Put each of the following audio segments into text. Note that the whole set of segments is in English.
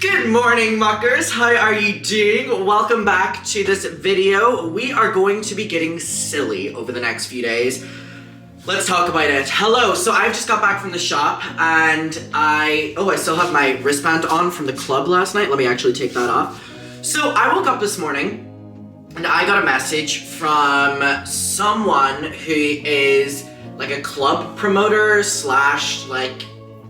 Good morning, muckers. How are you doing? Welcome back to this video. We are going to be getting silly over the next few days. Let's talk about it. Hello, so I've just got back from the shop and I still have my wristband on from the club last night. Let me actually take that off. So I woke up this morning and I got a message from someone who is like a club promoter slash like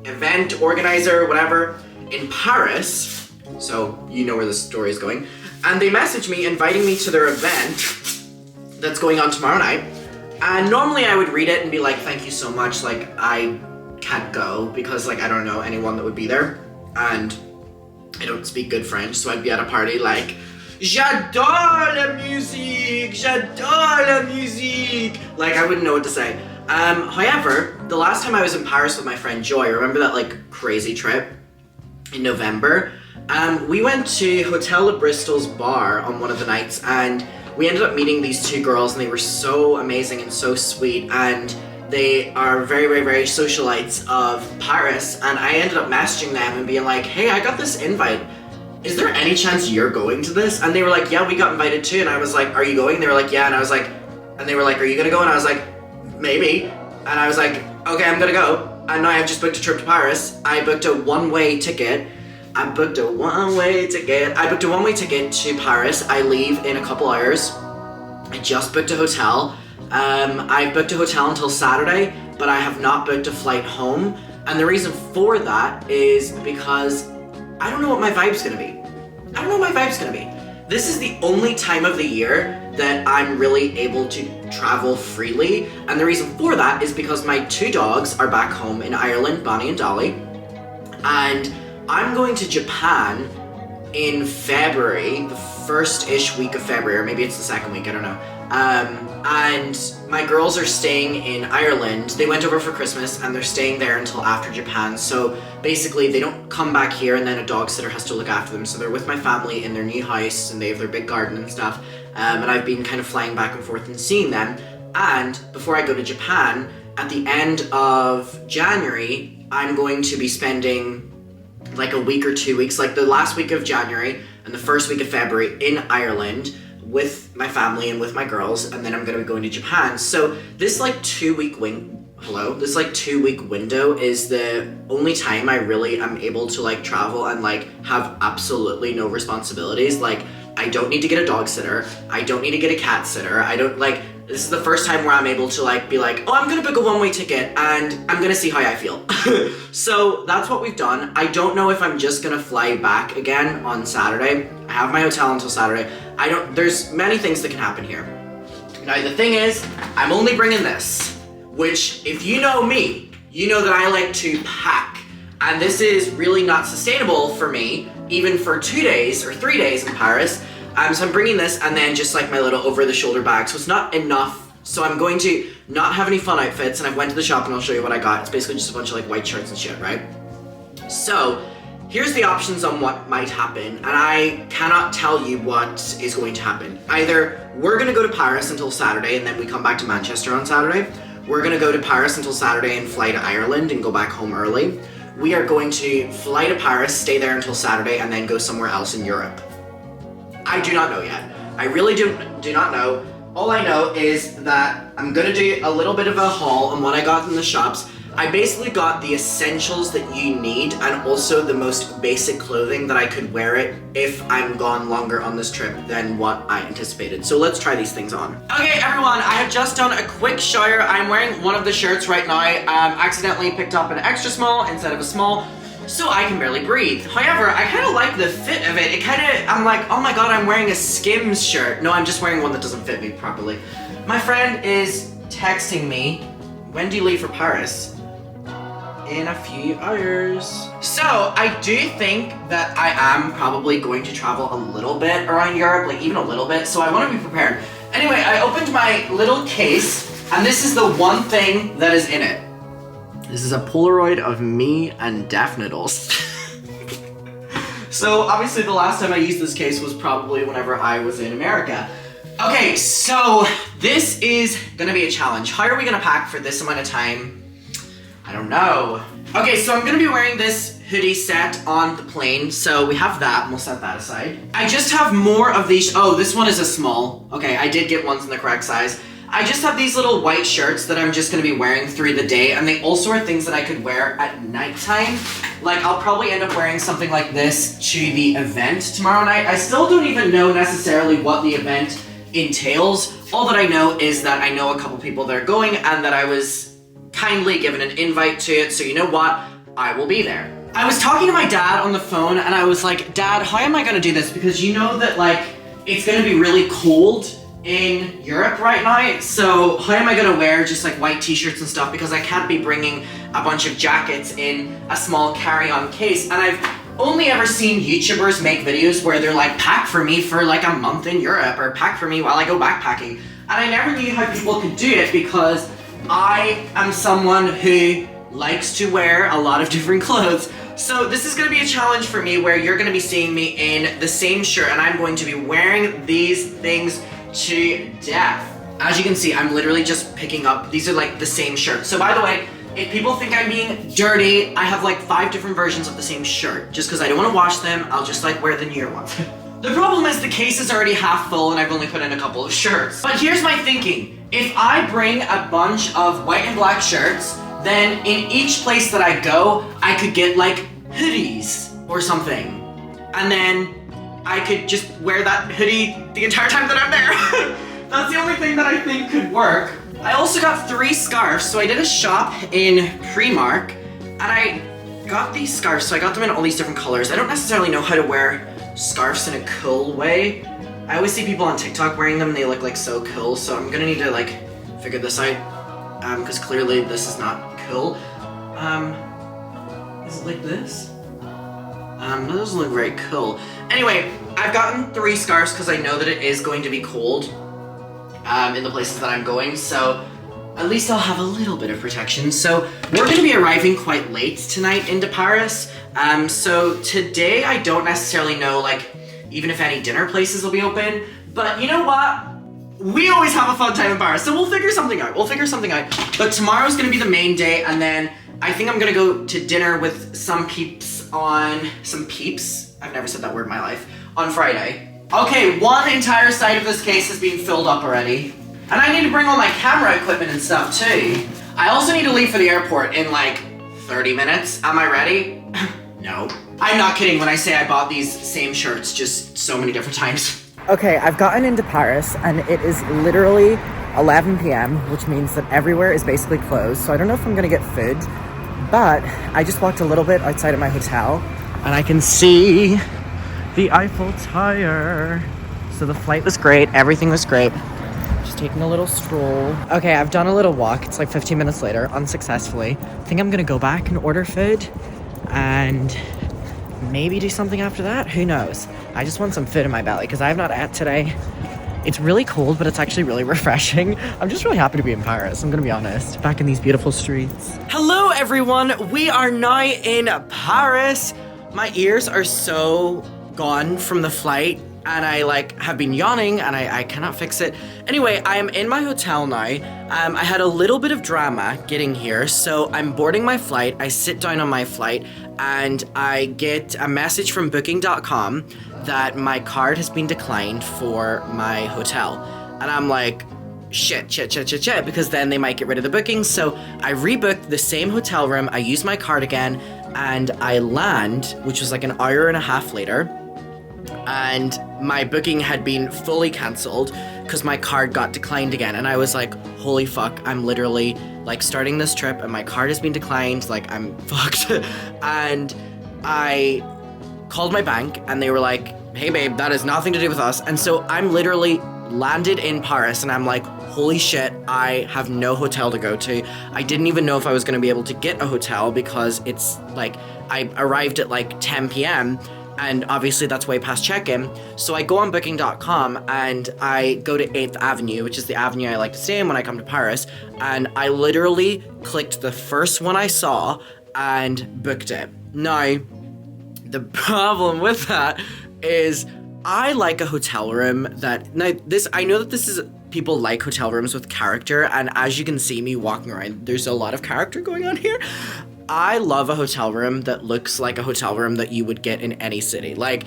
event organizer, whatever, in Paris. So you know where the story is going. And they messaged me inviting me to their event that's going on tomorrow night. And normally I would read it and be like, thank you so much, like I can't go because like I don't know anyone that would be there and I don't speak good French, so I'd be at a party like, j'adore la musique, j'adore la musique. Like I wouldn't know what to say. However, the last time I was in Paris with my friend Joy, remember that like crazy trip in November? We went to Hotel de Bristol's bar on one of the nights and we ended up meeting these two girls and they were so amazing and so sweet and they are very, very, very socialites of Paris, and I ended up messaging them and being like, hey, I got this invite. Is there any chance you're going to this? And they were like, yeah, we got invited too. And I was like, are you going? And they were like, yeah. And I was like, and they were like, are you gonna go? And I was like, maybe. And I was like, okay, I'm gonna go. And now I've just booked a trip to Paris. I booked a one-way ticket. I booked a one-way ticket to Paris. I leave in a couple hours. I just booked a hotel. I've booked a hotel until Saturday, but I have not booked a flight home. And the reason for that is because I don't know what my vibe's gonna be. This is the only time of the year that I'm really able to travel freely. And the reason for that is because my two dogs are back home in Ireland, Bonnie and Dolly. And I'm going to Japan in February, the first-ish week of February, or maybe it's the second week, I don't know. And my girls are staying in Ireland. They went over for Christmas and they're staying there until after Japan. So basically they don't come back here and then a dog sitter has to look after them. So they're with my family in their new house and they have their big garden and stuff. And I've been kind of flying back and forth and seeing them. And before I go to Japan, at the end of January, I'm going to be spending like a week or 2 weeks, like the last week of January and the first week of February in Ireland with my family and with my girls, and then I'm gonna be going to Japan. So this like 2 week window is the only time I really am able to like travel and like have absolutely no responsibilities. Like I don't need to get a dog sitter, I don't need to get a cat sitter, this is the first time where I'm able to like be like, oh, I'm gonna book a one-way ticket and I'm gonna see how I feel. So that's what we've done. I don't know if I'm just gonna fly back again on Saturday. I have my hotel until Saturday. There's many things that can happen here. Now the thing is, I'm only bringing this, which if you know me, you know that I like to pack. And this is really not sustainable for me, even for 2 days or 3 days in Paris. So I'm bringing this and then just like my little over-the-shoulder bag. So it's not enough. So I'm going to not have any fun outfits, and I went to the shop and I'll show you what I got. It's basically just a bunch of like white shirts and shit, right? So here's the options on what might happen, and I cannot tell you what is going to happen. Either we're gonna go to Paris until Saturday and then we come back to Manchester on Saturday. We're gonna go to Paris until Saturday and fly to Ireland and go back home early. We are going to fly to Paris, stay there until Saturday, and then go somewhere else in Europe. I do not know yet. I really do not know. All I know is that I'm gonna do a little bit of a haul on what I got in the shops. I basically got the essentials that you need and also the most basic clothing that I could wear it if I'm gone longer on this trip than what I anticipated. So let's try these things on. Okay everyone, I have just done a quick shower. I'm wearing one of the shirts right now. Accidentally picked up an extra small instead of a small, so I can barely breathe. However, I kind of like the fit of it. I'm like, oh my god, I'm wearing a Skims shirt. No, I'm just wearing one that doesn't fit me properly. My friend is texting me, when do you leave for Paris? In a few hours. So I do think that I am probably going to travel a little bit around Europe, like even a little bit, so I want to be prepared. Anyway, I opened my little case, and this is the one thing that is in it. This is a Polaroid of me and Daff Noodles. So obviously the last time I used this case was probably whenever I was in America. Okay, so this is gonna be a challenge. How are we gonna pack for this amount of time? I don't know. Okay, so I'm gonna be wearing this hoodie set on the plane, so we have that, and we'll set that aside. I just have more of these. Oh, this one is a small. Okay, I did get ones in the correct size. I just have these little white shirts that I'm just gonna be wearing through the day, and they also are things that I could wear at nighttime. Like, I'll probably end up wearing something like this to the event tomorrow night. I still don't even know necessarily what the event entails. All that I know is that I know a couple people that are going, and that I was kindly given an invite to it, so you know what? I will be there. I was talking to my dad on the phone, and I was like, Dad, how am I gonna do this? Because you know that, like, it's gonna be really cold in Europe right now, so how am I gonna wear just like white t-shirts and stuff, because I can't be bringing a bunch of jackets in a small carry-on case. And I've only ever seen YouTubers make videos where they're like, pack for me for like a month in Europe, or pack for me while I go backpacking. And I never knew how people could do it, because I am someone who likes to wear a lot of different clothes. So this is gonna be a challenge for me, where you're gonna be seeing me in the same shirt, and I'm going to be wearing these things to death. As you can see, I'm literally just picking up, these are like the same shirt. So by the way, if people think I'm being dirty, I have like 5 different versions of the same shirt. Just because I don't want to wash them, I'll just like wear the newer ones. The problem is the case is already half full and I've only put in a couple of shirts. But here's my thinking. If I bring a bunch of white and black shirts, then in each place that I go, I could get like hoodies or something. And then I could just wear that hoodie the entire time that I'm there. That's the only thing that I think could work. I also got 3 scarves. So I did a shop in Primark, and I got these scarves. So I got them in all these different colors. I don't necessarily know how to wear scarves in a cool way. I always see people on TikTok wearing them and they look like so cool. So I'm gonna need to like figure this out, because clearly this is not cool. Is it like this? That doesn't look very cool. Anyway, I've gotten 3 scarves because I know that it is going to be cold in the places that I'm going, so at least I'll have a little bit of protection. So we're going to be arriving quite late tonight into Paris. So today I don't necessarily know, like, even if any dinner places will be open, but you know what? We always have a fun time in Paris, so we'll figure something out. But tomorrow's going to be the main day, and then I think I'm gonna go to dinner with some peeps on, I've never said that word in my life, on Friday. Okay, one entire side of this case has been filled up already. And I need to bring all my camera equipment and stuff too. I also need to leave for the airport in like 30 minutes. Am I ready? No. I'm not kidding when I say I bought these same shirts just so many different times. Okay, I've gotten into Paris and it is literally 11 p.m., which means that everywhere is basically closed. So I don't know if I'm gonna get food, but I just walked a little bit outside of my hotel and I can see the Eiffel Tower. So the flight was great, everything was great. Just taking a little stroll. Okay, I've done a little walk. It's like 15 minutes later, unsuccessfully. I think I'm gonna go back and order food and maybe do something after that. Who knows? I just want some food in my belly because I have not ate today. It's really cold, but it's actually really refreshing. I'm just really happy to be in Paris, I'm gonna be honest. Back in these beautiful streets. Hello, everyone. We are now in Paris. My ears are so gone from the flight, and I have been yawning, and I cannot fix it. Anyway, I am in my hotel now. I had a little bit of drama getting here, so I'm boarding my flight. I sit down on my flight, and I get a message from booking.com that my card has been declined for my hotel. And I'm like, shit, because then they might get rid of the booking. So I rebooked the same hotel room, I used my card again, and I land, which was like an hour and a half later, and my booking had been fully cancelled because my card got declined again. And I was like, holy fuck, I'm literally starting this trip and my card has been declined, I'm fucked. And I called my bank and they were like, hey babe, that has nothing to do with us. And so I'm literally landed in Paris and I'm like, holy shit, I have no hotel to go to. I didn't even know if I was going to be able to get a hotel because it's I arrived at 10 p.m. and obviously that's way past check-in. So I go on booking.com and I go to 8th Avenue, which is the avenue I like to stay in when I come to Paris, and I literally clicked the first one I saw and booked it. Now, the problem with that is I like a hotel room I know that this is, people like hotel rooms with character, and as you can see me walking around, there's a lot of character going on here. I love a hotel room that looks like a hotel room that you would get in any city. Like,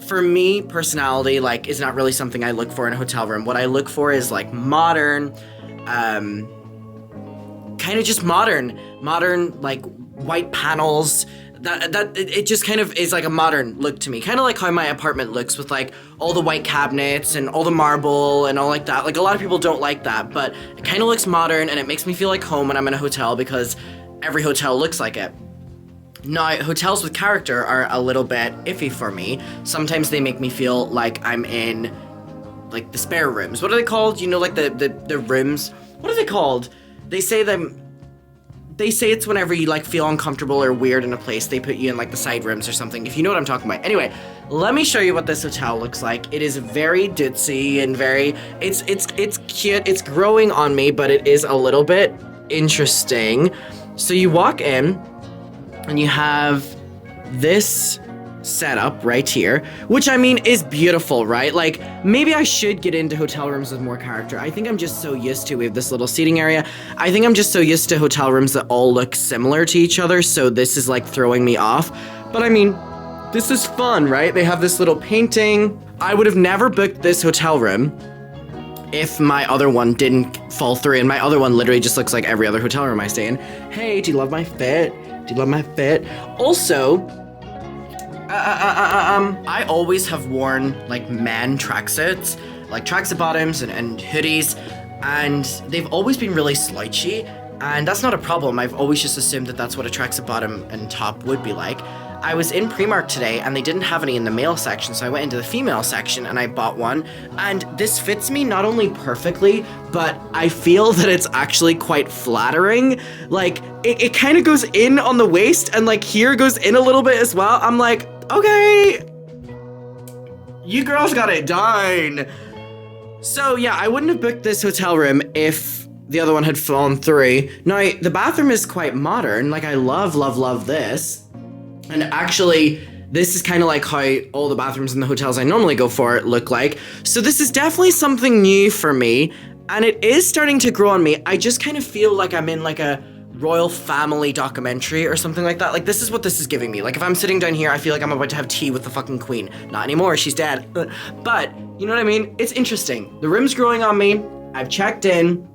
for me, personality, like, is not really something I look for in a hotel room. What I look for is, like, modern, kind of just modern, like, white panels. It just kind of is like a modern look to me. Kind of like how my apartment looks with, like, all the white cabinets and all the marble and all like that. Like, a lot of people don't like that, but it kind of looks modern and it makes me feel like home when I'm in a hotel because every hotel looks like it. Now, hotels with character are a little bit iffy for me. Sometimes they make me feel like I'm in, like, the spare rooms. What are they called? You know, like, the rooms? What are they called? They say it's whenever you, like, feel uncomfortable or weird in a place, they put you in, like, the side rooms or something, if you know what I'm talking about. Anyway, let me show you what this hotel looks like. It is very ditzy and very, it's cute. It's growing on me, but it is a little bit interesting. So you walk in, and you have this setup right here, which, I mean, is beautiful, right? Like, maybe I should get into hotel rooms with more character. I think I'm just so used to, we have this little seating area. I think I'm just so used to hotel rooms that all look similar to each other, so this is, like, throwing me off. But, I mean, this is fun, right? They have this little painting. I would have never booked this hotel room if my other one didn't fall through, and my other one literally just looks like every other hotel room I stay in. Hey, do you love my fit? Do you love my fit? Also, I always have worn, like, man tracksuits, like tracksuit bottoms and hoodies, and they've always been really slouchy, and that's not a problem. I've always just assumed that that's what a tracksuit bottom and top would be like. I was in Primark today, and they didn't have any in the male section, so I went into the female section, and I bought one, and this fits me not only perfectly, but I feel that it's actually quite flattering. Like, it kind of goes in on the waist, and, like, here goes in a little bit as well. I'm like, okay, you girls got it done. So, yeah, I wouldn't have booked this hotel room if the other one had fallen through. Now, the bathroom is quite modern. Like, I love this. And actually, this is kind of like how all the bathrooms in the hotels I normally go for look like. So this is definitely something new for me, and it is starting to grow on me. I just kind of feel like I'm in, like, a royal family documentary or something like that. Like, this is what this is giving me. Like, if I'm sitting down here, I feel like I'm about to have tea with the fucking queen. Not anymore, she's dead. But, you know what I mean? It's interesting. The room's growing on me. I've checked in.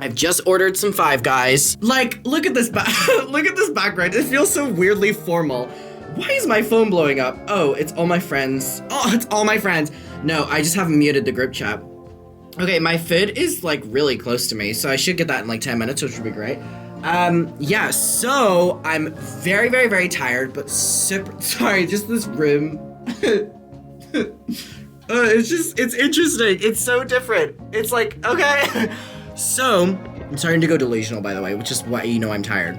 I've just ordered some Five Guys. Like, look at this look at this background. It feels so weirdly formal. Why is my phone blowing up? Oh, it's all my friends. Oh, it's all my friends. No, I just haven't muted the group chat. Okay, my food is, like, really close to me, so I should get that in, like, 10 minutes, which would be great. Yeah, so I'm very, very, very tired, but super, sorry, just this room. It's interesting. It's so different. It's like, okay. So, I'm starting to go delusional, by the way, which is why you know I'm tired.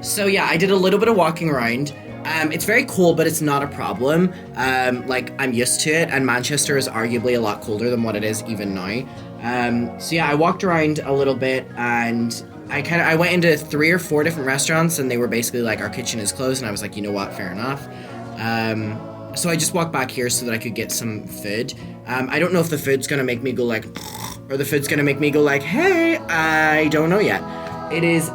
So yeah, I did a little bit of walking around. It's very cold, but it's not a problem. Like, I'm used to it, and Manchester is arguably a lot colder than what it is even now. So yeah, I walked around a little bit, and I went into 3 or 4 different restaurants, and they were basically like, our kitchen is closed, and I was like, you know what, fair enough. So I just walked back here so that I could get some food. I don't know if the food's gonna make me go like, or the food's gonna make me go like, hey, I don't know yet. It is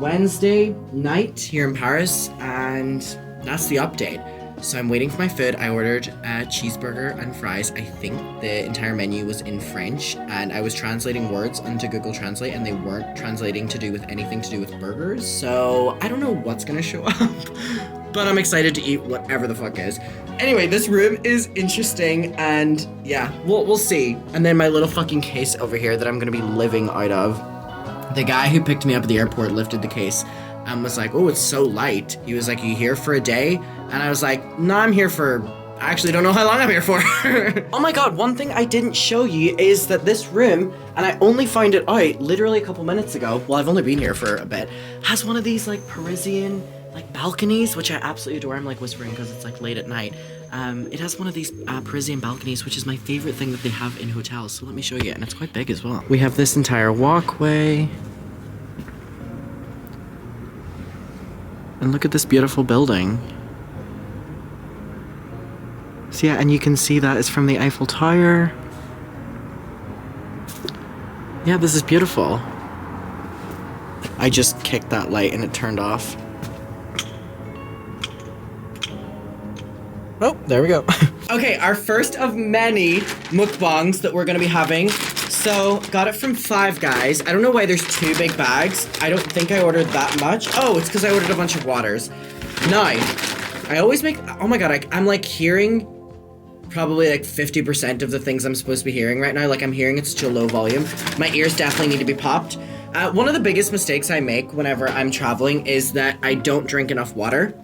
Wednesday night here in Paris, and that's the update. So I'm waiting for my food. I ordered a cheeseburger and fries. I think the entire menu was in French, and I was translating words onto Google Translate, and they weren't translating to do with anything to do with burgers. So I don't know what's gonna show up, but I'm excited to eat whatever the fuck is. Anyway, this room is interesting, and yeah, we'll see. And then my little fucking case over here that I'm gonna be living out of. The guy who picked me up at the airport lifted the case and was like, oh, it's so light. He was like, you here for a day? And I was like, no, I'm here for, I actually don't know how long I'm here for. Oh my god, one thing I didn't show you is that this room, and I only found it out literally a couple minutes ago, well, I've only been here for a bit, has one of these, like, Parisian, like, balconies, which I absolutely adore. I'm, like, whispering because it's, like, late at night. It has one of these Parisian balconies, which is my favorite thing that they have in hotels. So let me show you, and it's quite big as well. We have this entire walkway. And look at this beautiful building. So yeah, and you can see that is from the Eiffel Tower. Yeah, this is beautiful. I just kicked that light and it turned off. Oh, there we go. Okay, our first of many mukbangs that we're gonna be having. So, got it from Five Guys. I don't know why there's 2 big bags. I don't think I ordered that much. Oh, it's because I ordered a bunch of waters. Now, I always make, oh my god, I'm like hearing probably like 50% of the things I'm supposed to be hearing right now. Like I'm hearing at such a low volume. My ears definitely need to be popped. One of the biggest mistakes I make whenever I'm traveling is that I don't drink enough water.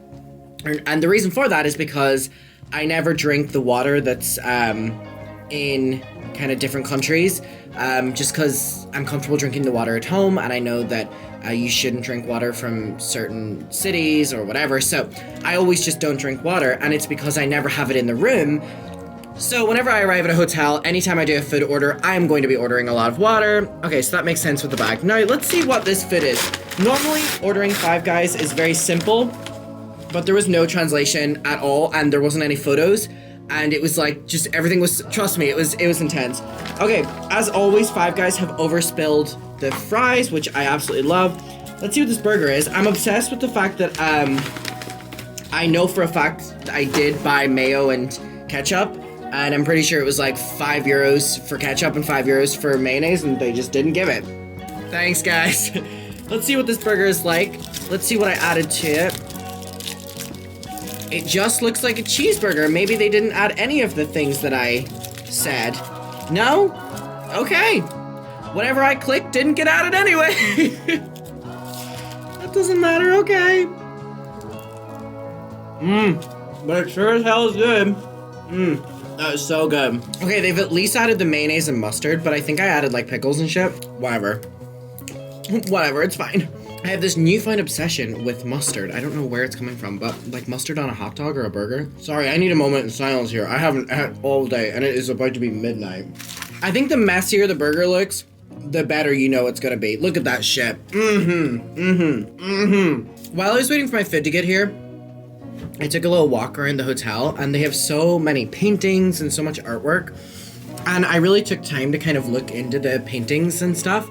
And the reason for that is because I never drink the water that's in kind of different countries, just because I'm comfortable drinking the water at home, and I know that you shouldn't drink water from certain cities or whatever, so I always just don't drink water, and it's because I never have it in the room. So whenever I arrive at a hotel, anytime I do a food order, I'm going to be ordering a lot of water. Okay, so that makes sense with the bag. Now, let's see what this food is. Normally, ordering Five Guys is very simple, but there was no translation at all, and there wasn't any photos, and it was like, just everything was, trust me, it was intense. Okay, as always, Five Guys have overspilled the fries, which I absolutely love. Let's see what this burger is. I'm obsessed with the fact that, I know for a fact that I did buy mayo and ketchup, and I'm pretty sure it was like €5 for ketchup and €5 for mayonnaise, and they just didn't give it. Thanks, guys. Let's see what this burger is like. Let's see what I added to it. It just looks like a cheeseburger. Maybe they didn't add any of the things that I said. No? Okay. Whatever I clicked didn't get added anyway. That doesn't matter, okay. But it sure as hell is good. That is so good. Okay, they've at least added the mayonnaise and mustard, but I think I added like pickles and shit. Whatever. Whatever, it's fine. I have this newfound obsession with mustard. I don't know where it's coming from, but like mustard on a hot dog or a burger. Sorry, I need a moment in silence here. I haven't had all day, and it is about to be midnight. I think the messier the burger looks, the better you know it's gonna be. Look at that shit. While I was waiting for my food to get here, I took a little walk around the hotel, and they have so many paintings and so much artwork. And I really took time to kind of look into the paintings and stuff,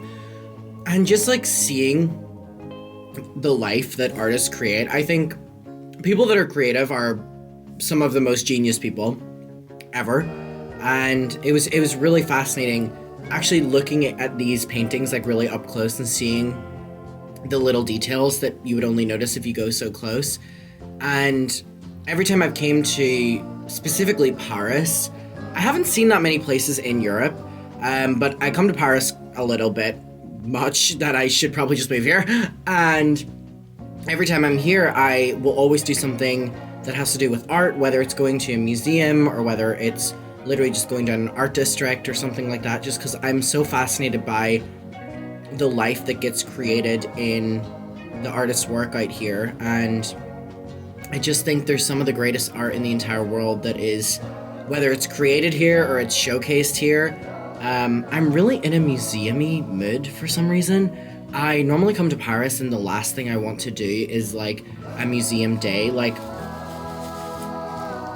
and just like seeing the life that artists create. I think people that are creative are some of the most genius people ever. And it was really fascinating actually looking at these paintings like really up close and seeing the little details that you would only notice if you go so close. And every time I've came to specifically Paris, I haven't seen that many places in Europe, but I come to Paris a little bit, much that I should probably just move here. And every time I'm here, I will always do something that has to do with art, whether it's going to a museum or whether it's literally just going down an art district or something like that, just because I'm so fascinated by the life that gets created in the artist's work out here. And I just think there's some of the greatest art in the entire world that is, whether it's created here or it's showcased here. I'm really in a museum-y mood for some reason. I normally come to Paris and the last thing I want to do is like a museum day. Like,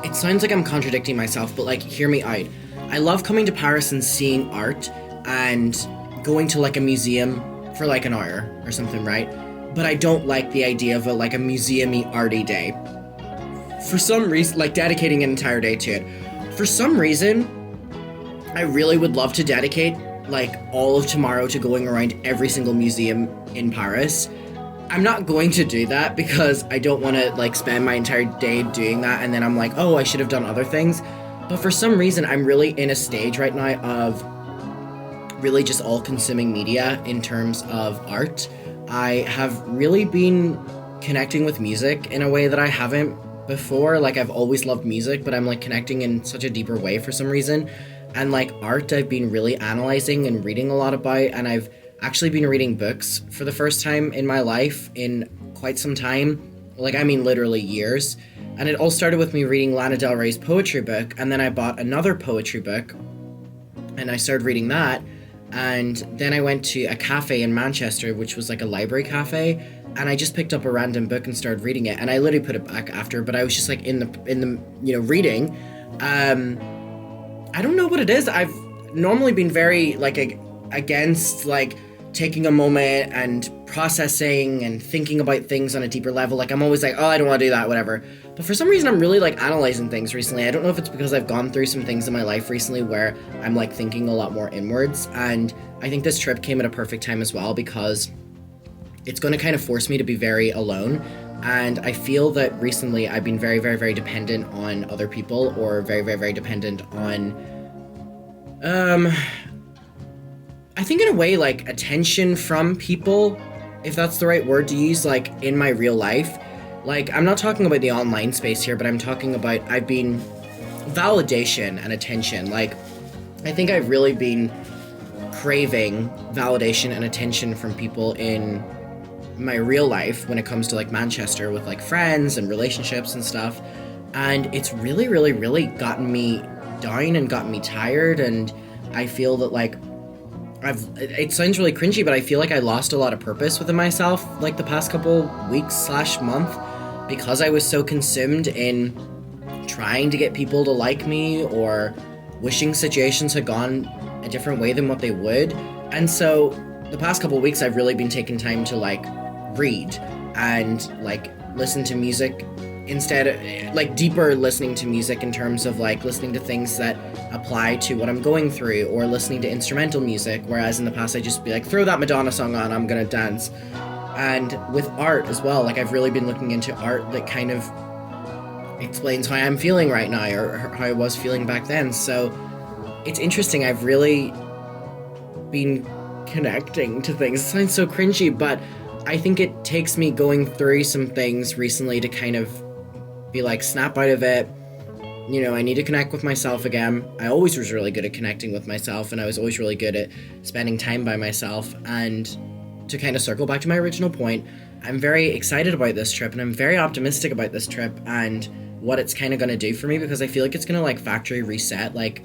it sounds like I'm contradicting myself, but like, hear me out. I love coming to Paris and seeing art and going to like a museum for like an hour or something, right? But I don't like the idea of a museum-y arty day. For some reason, like dedicating an entire day to it. For some reason, I really would love to dedicate like all of tomorrow to going around every single museum in Paris. I'm not going to do that because I don't want to like spend my entire day doing that and then I'm like, oh, I should have done other things. But for some reason, I'm really in a stage right now of really just all-consuming media in terms of art. I have really been connecting with music in a way that I haven't before. Like, I've always loved music, but I'm like connecting in such a deeper way for some reason. And like art, I've been really analyzing and reading a lot about, and I've actually been reading books for the first time in my life in quite some time. Like, I mean, literally years. And it all started with me reading Lana Del Rey's poetry book, and then I bought another poetry book, and I started reading that. And then I went to a cafe in Manchester, which was like a library cafe, and I just picked up a random book and started reading it. And I literally put it back after, but I was just like in the reading. I don't know what it is. I've normally been very like against like taking a moment and processing and thinking about things on a deeper level. Like, I'm always like, oh, I don't want to do that, whatever. But for some reason, I'm really, like, analyzing things recently. I don't know if it's because I've gone through some things in my life recently where I'm, like, thinking a lot more inwards. And I think this trip came at a perfect time as well, because it's going to kind of force me to be very alone. And I feel that recently I've been very, very, very dependent on other people, or very, very, very dependent on, I think in a way, like, attention from people, if that's the right word to use, like, in my real life. Like, I'm not talking about the online space here, but I'm talking about, I've been validation and attention. Like, I think I've really been craving validation and attention from people in my real life when it comes to, like, Manchester, with, like, friends and relationships and stuff. And it's really, really, really gotten me down and gotten me tired. And I feel that, like, it sounds really cringy, but I feel like I lost a lot of purpose within myself, like, the past couple weeks / month, because I was so consumed in trying to get people to like me, or wishing situations had gone a different way than what they would. And so the past couple weeks, I've really been taking time to, like, read and, like, listen to music instead, like, deeper listening to music in terms of, like, listening to things that apply to what I'm going through, or listening to instrumental music, whereas in the past I'd just be like, throw that Madonna song on, I'm gonna dance. And with art as well, like, I've really been looking into art that kind of explains how I'm feeling right now, or how I was feeling back then. So it's interesting, I've really been connecting to things. It sounds so cringy, but I think it takes me going through some things recently to kind of be like, snap out of it. You know, I need to connect with myself again. I always was really good at connecting with myself, and I was always really good at spending time by myself. And to kind of circle back to my original point, I'm very excited about this trip, and I'm very optimistic about this trip and what it's kind of going to do for me, because I feel like it's going to, like, factory reset. Like,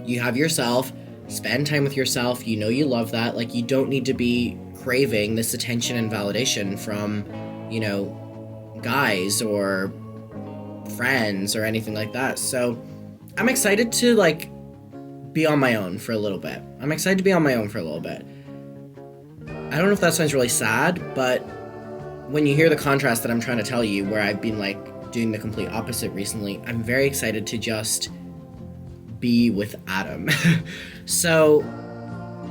you have yourself, spend time with yourself, you know you love that. Like, you don't need to be craving this attention and validation from, you know, guys or friends or anything like that. So I'm excited to, like, be on my own for a little bit. I don't know if that sounds really sad, but when you hear the contrast that I'm trying to tell you, where I've been, like, doing the complete opposite recently, I'm very excited to just be with Adam. So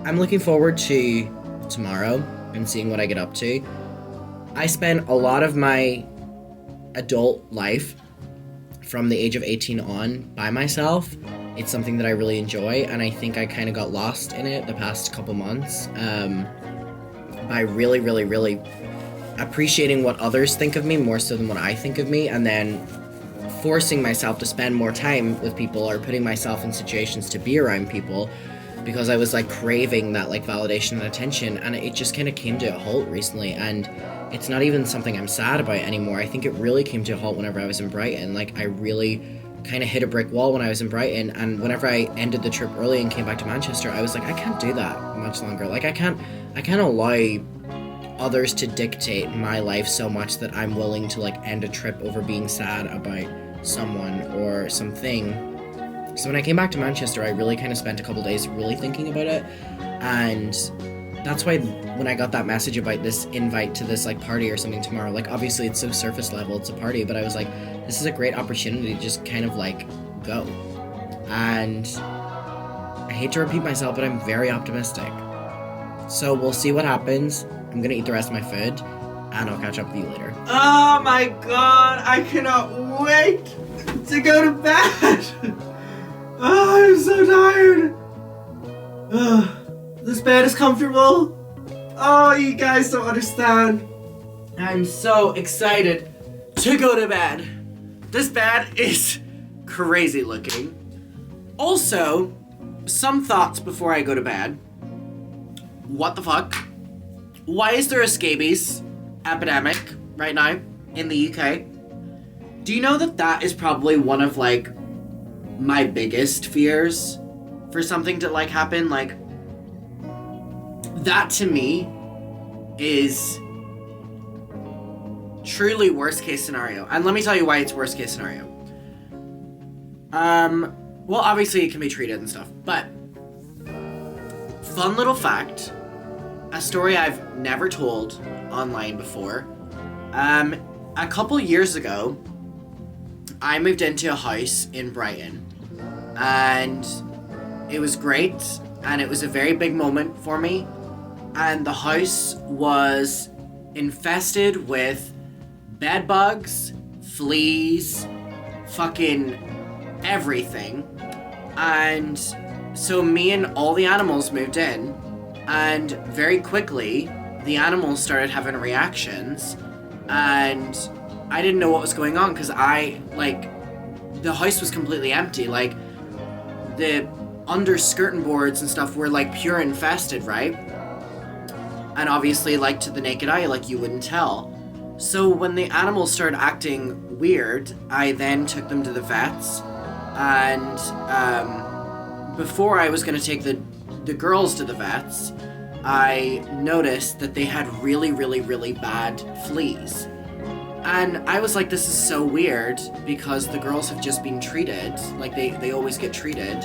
I'm looking forward to tomorrow and seeing what I get up to. I spent a lot of my adult life from the age of 18 on by myself. It's something that I really enjoy, and I think I kind of got lost in it the past couple months, by really, really, really appreciating what others think of me more so than what I think of me, and then forcing myself to spend more time with people, or putting myself in situations to be around people, because I was, like, craving that, like, validation and attention. And it just kind of came to a halt recently, and it's not even something I'm sad about anymore. I think it really came to a halt whenever I was in Brighton. Like, I really kind of hit a brick wall when I was in Brighton, and whenever I ended the trip early and came back to Manchester, I was like, I can't do that much longer. Like, I can't allow others to dictate my life so much that I'm willing to, like, end a trip over being sad about someone or something. So when I came back to Manchester, I really kind of spent a couple days really thinking about it, and that's why when I got that message about this invite to this, like, party or something tomorrow, like, obviously it's so surface level, it's a party, but I was like, this is a great opportunity to just kind of, like, go. And I hate to repeat myself, but I'm very optimistic. So we'll see what happens. I'm gonna eat the rest of my food, and I'll catch up with you later. Oh my god, I cannot wait to go to bed. Oh, I'm so tired. This bed is comfortable. Oh, you guys don't understand. I'm so excited to go to bed. This bed is crazy looking. Also, some thoughts before I go to bed. What the fuck? Why is there a scabies epidemic right now in the UK? Do you know that is probably one of, like, my biggest fears for something to, like, happen? Like, that to me is truly worst case scenario. And let me tell you why it's worst case scenario. Well, obviously it can be treated and stuff, but fun little fact, a story I've never told online before. A couple years ago, I moved into a house in Brighton, and it was great, and it was a very big moment for me. And the house was infested with bed bugs, fleas, fucking everything. And so me and all the animals moved in, and very quickly the animals started having reactions, and I didn't know what was going on because the house was completely empty. Like, the under skirting boards and stuff were like pure infested, right? And obviously, like, to the naked eye, like, you wouldn't tell. So when the animals started acting weird, I then took them to the vets, and before I was going to take the girls to the vets, I noticed that they had really, really, really bad fleas. And I was like, this is so weird, because the girls have just been treated, like they always get treated,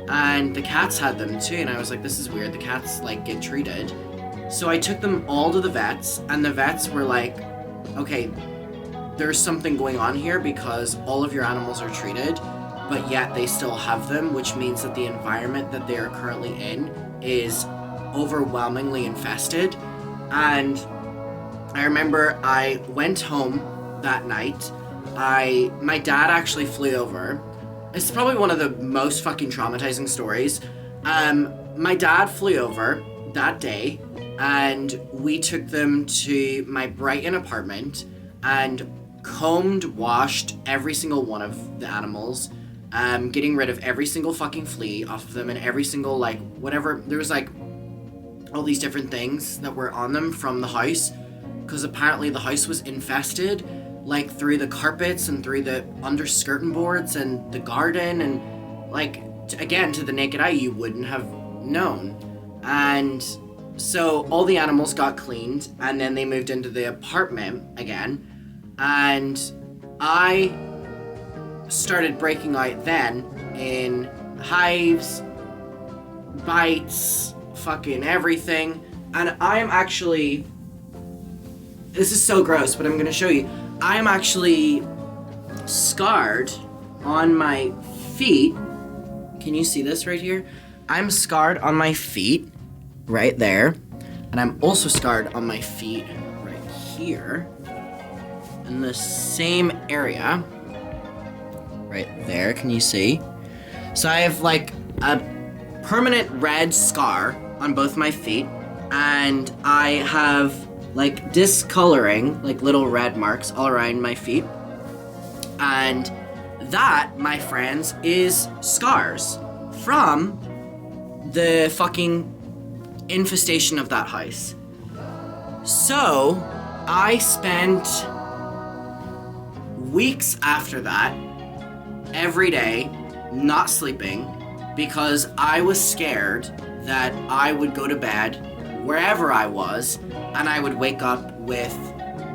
and the cats had them too, and I was like, this is weird, the cats like get treated. So I took them all to the vets, and the vets were like, okay, there's something going on here because all of your animals are treated, but yet they still have them, which means that the environment that they are currently in is overwhelmingly infested. And I remember I went home that night. My dad actually flew over. It's probably one of the most fucking traumatizing stories. My dad flew over that day, and we took them to my Brighton apartment and combed, washed every single one of the animals, getting rid of every single fucking flea off of them, and every single, like, whatever, there was like all these different things that were on them from the house, because apparently the house was infested, like, through the carpets and through the under skirting boards and the garden, and like, again, to the naked eye you wouldn't have known. And so all the animals got cleaned, and then they moved into the apartment again, and I started breaking out then in hives, bites, fucking everything. And I am actually, this is so gross, but I'm gonna show you. I am actually scarred on my feet. Can you see this right here? I'm scarred on my feet right there, and I'm also scarred on my feet right here in the same area right there. Can you see? So I have like a permanent red scar on both my feet, and I have like discoloring, like little red marks all around my feet. And that, my friends, is scars from the fucking infestation of that house. So I spent weeks after that, every day, not sleeping, because I was scared that I would go to bed wherever I was, and I would wake up with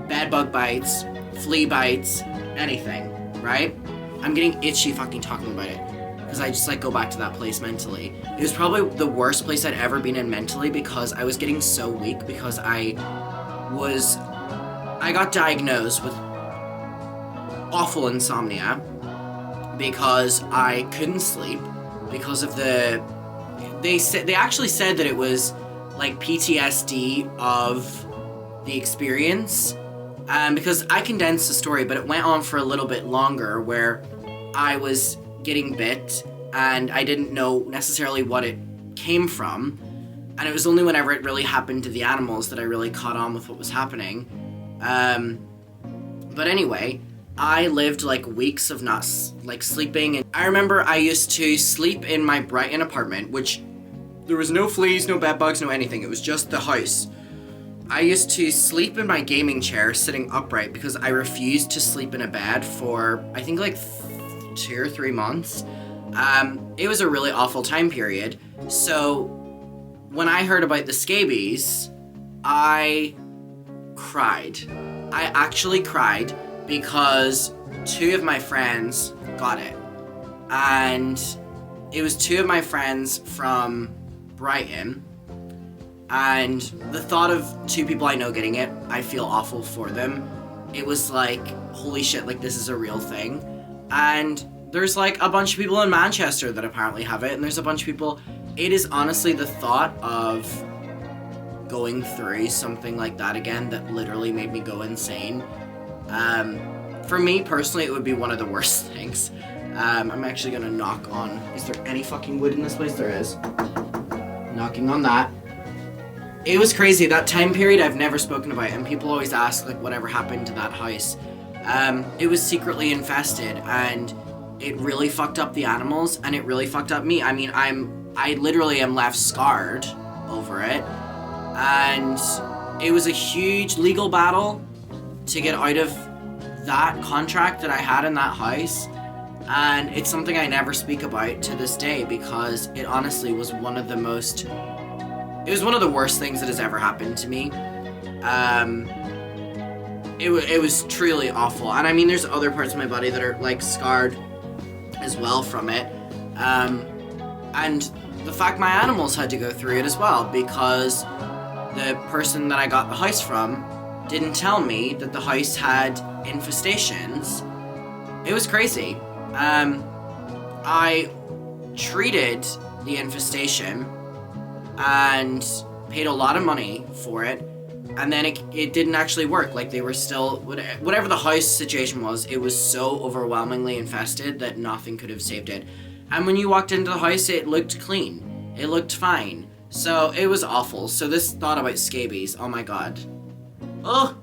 bed bug bites, flea bites, anything, right? I'm getting itchy fucking talking about it, because I just like go back to that place mentally. It was probably the worst place I'd ever been in mentally, because I was getting so weak, because I got diagnosed with awful insomnia because I couldn't sleep because of they actually said that it was like PTSD of the experience, because I condensed the story, but it went on for a little bit longer, where I was getting bit and I didn't know necessarily what it came from, and it was only whenever it really happened to the animals that I really caught on with what was happening. But anyway, I lived like weeks of not like sleeping, and I remember I used to sleep in my Brighton apartment, which there was no fleas, no bed bugs, no anything. It was just the house. I used to sleep in my gaming chair sitting upright because I refused to sleep in a bed for I think like 2 or 3 months. It was a really awful time period. So when I heard about the scabies, I cried. I actually cried because 2 of my friends got it. And it was 2 of my friends from Brighton. And the thought of 2 people I know getting it, I feel awful for them. It was like, holy shit, like this is a real thing. And there's like a bunch of people in Manchester that apparently have it, and there's a bunch of people. It is honestly the thought of going through something like that again that literally made me go insane. For me personally, it would be one of the worst things. I'm actually gonna knock on. Is there any fucking wood in this place? There is. Knocking on that. It was crazy. That time period I've never spoken about, and people always ask like whatever happened to that house. It was secretly infested, and it really fucked up the animals, and it really fucked up me. I mean, I literally am left scarred over it, and it was a huge legal battle to get out of that contract that I had in that house, and it's something I never speak about to this day because it honestly was one of the worst things that has ever happened to me. It was truly awful, and I mean there's other parts of my body that are like scarred as well from it, and the fact my animals had to go through it as well because the person that I got the house from didn't tell me that the house had infestations. It was crazy. I treated the infestation and paid a lot of money for it, and then it didn't actually work. Like they were still, whatever the house situation was, it was so overwhelmingly infested that nothing could have saved it. And when you walked into the house, it looked clean. It looked fine. So it was awful. So this thought about scabies, oh my god. Oh,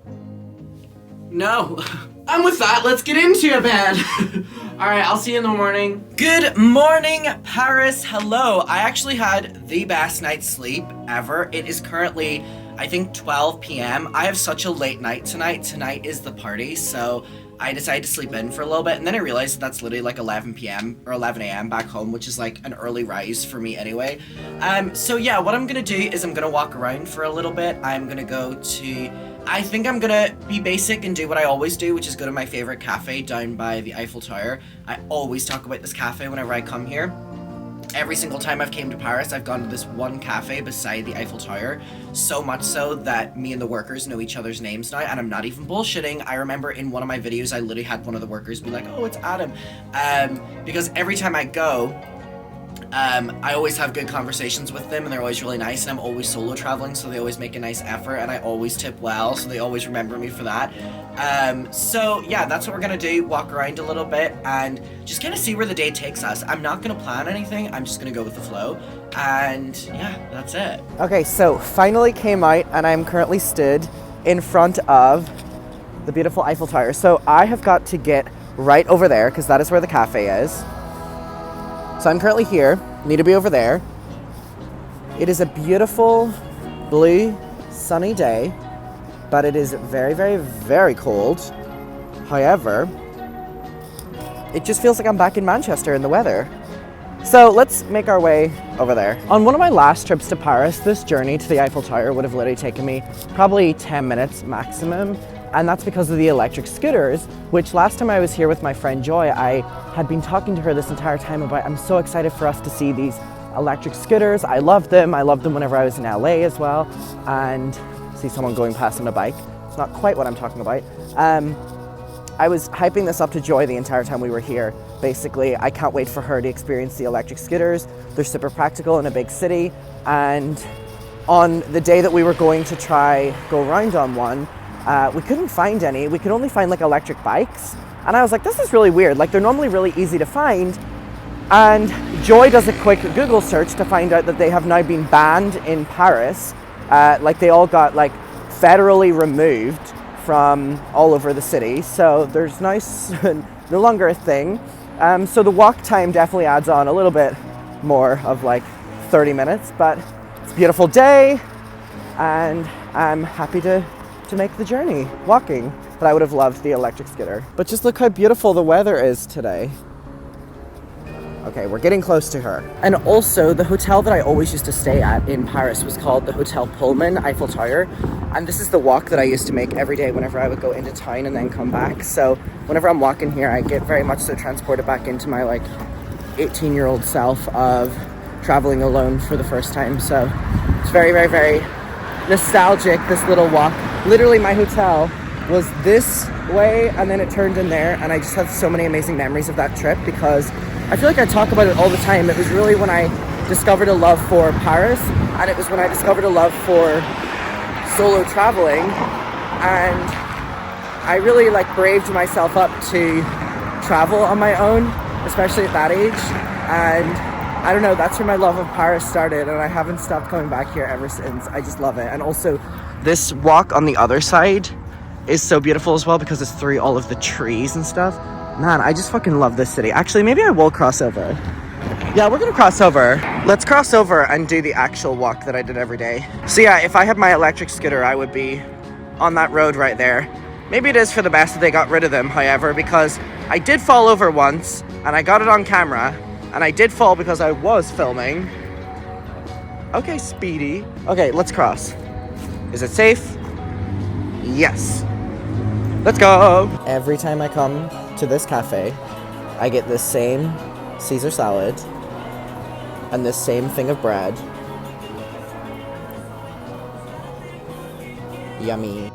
no. And with that, let's get into bed. Alright, I'll see you in the morning. Good morning, Paris. Hello. I actually had the best night's sleep ever. It is currently, I think, 12 p.m. I have such a late night tonight. Tonight is the party, so I decided to sleep in for a little bit, and then I realized that's literally like 11 p.m. or 11 a.m. back home, which is like an early rise for me anyway. So yeah, what I'm gonna do is I'm gonna walk around for a little bit. I'm gonna go to, I think I'm gonna be basic and do what I always do, which is go to my favorite cafe down by the Eiffel Tower. I always talk about this cafe whenever I come here. Every single time I've came to Paris, I've gone to this one cafe beside the Eiffel Tower, so much so that me and the workers know each other's names now, and I'm not even bullshitting. I remember in one of my videos, I literally had one of the workers be like, oh, it's Adam, because every time I go, I always have good conversations with them, and they're always really nice, and I'm always solo traveling, so they always make a nice effort, and I always tip well, so they always remember me for that. So yeah, that's what we're gonna do, walk around a little bit, and just kind of see where the day takes us. I'm not gonna plan anything, I'm just gonna go with the flow, and yeah, that's it. Okay, so finally came out, and I'm currently stood in front of the beautiful Eiffel Tower. So I have got to get right over there, because that is where the cafe is. So I'm currently here, need to be over there. It is a beautiful, blue, sunny day, but it is very, very, very cold. However, it just feels like I'm back in Manchester in the weather. So let's make our way over there. On one of my last trips to Paris, this journey to the Eiffel Tower would have literally taken me probably 10 minutes maximum. And that's because of the electric scooters, which last time I was here with my friend Joy, I had been talking to her this entire time about, I'm so excited for us to see these electric scooters. I love them. I loved them whenever I was in LA as well. And see someone going past on a bike. It's not quite what I'm talking about. I was hyping this up to Joy the entire time we were here. Basically, I can't wait for her to experience the electric scooters. They're super practical in a big city. And on the day that we were going to try go around on one, we couldn't find any. We could only find like electric bikes. And I was like, this is really weird. Like they're normally really easy to find. And Joy does a quick Google search to find out that they have now been banned in Paris. Like they all got like federally removed from all over the city. So there's no longer a thing. So the walk time definitely adds on a little bit more of like 30 minutes, but it's a beautiful day and I'm happy to make the journey walking, but I would have loved the electric scooter. But just look how beautiful the weather is today. Okay, we're getting close to her. And also, the hotel that I always used to stay at in Paris was called the Hotel Pullman Eiffel Tower. And this is the walk that I used to make every day whenever I would go into town and then come back. So whenever I'm walking here, I get very much so transported back into my like 18-year-old self of traveling alone for the first time. So It's very, very, very nostalgic, this little walk. Literally, my hotel was this way, and then it turned in there, and I just have so many amazing memories of that trip because I feel like I talk about it all the time. It was really when I discovered a love for Paris, and it was when I discovered a love for solo traveling, and I really like braved myself up to travel on my own, especially at that age. And I don't know, that's where my love of Paris started, and I haven't stopped coming back here ever since. I just love it. And also, this walk on the other side is so beautiful as well because it's through all of the trees and stuff. Man, I just fucking love this city. Actually, maybe I will cross over. Yeah, we're gonna cross over. Let's cross over and do the actual walk that I did every day. So yeah, if I had my electric scooter, I would be on that road right there. Maybe it is for the best that they got rid of them, however, because I did fall over once, and I got it on camera, and I did fall because I was filming. Okay, Speedy. Okay, let's cross. Is it safe? Yes. Let's go. Every time I come to this cafe, I get this same Caesar salad and this same thing of bread. Yummy.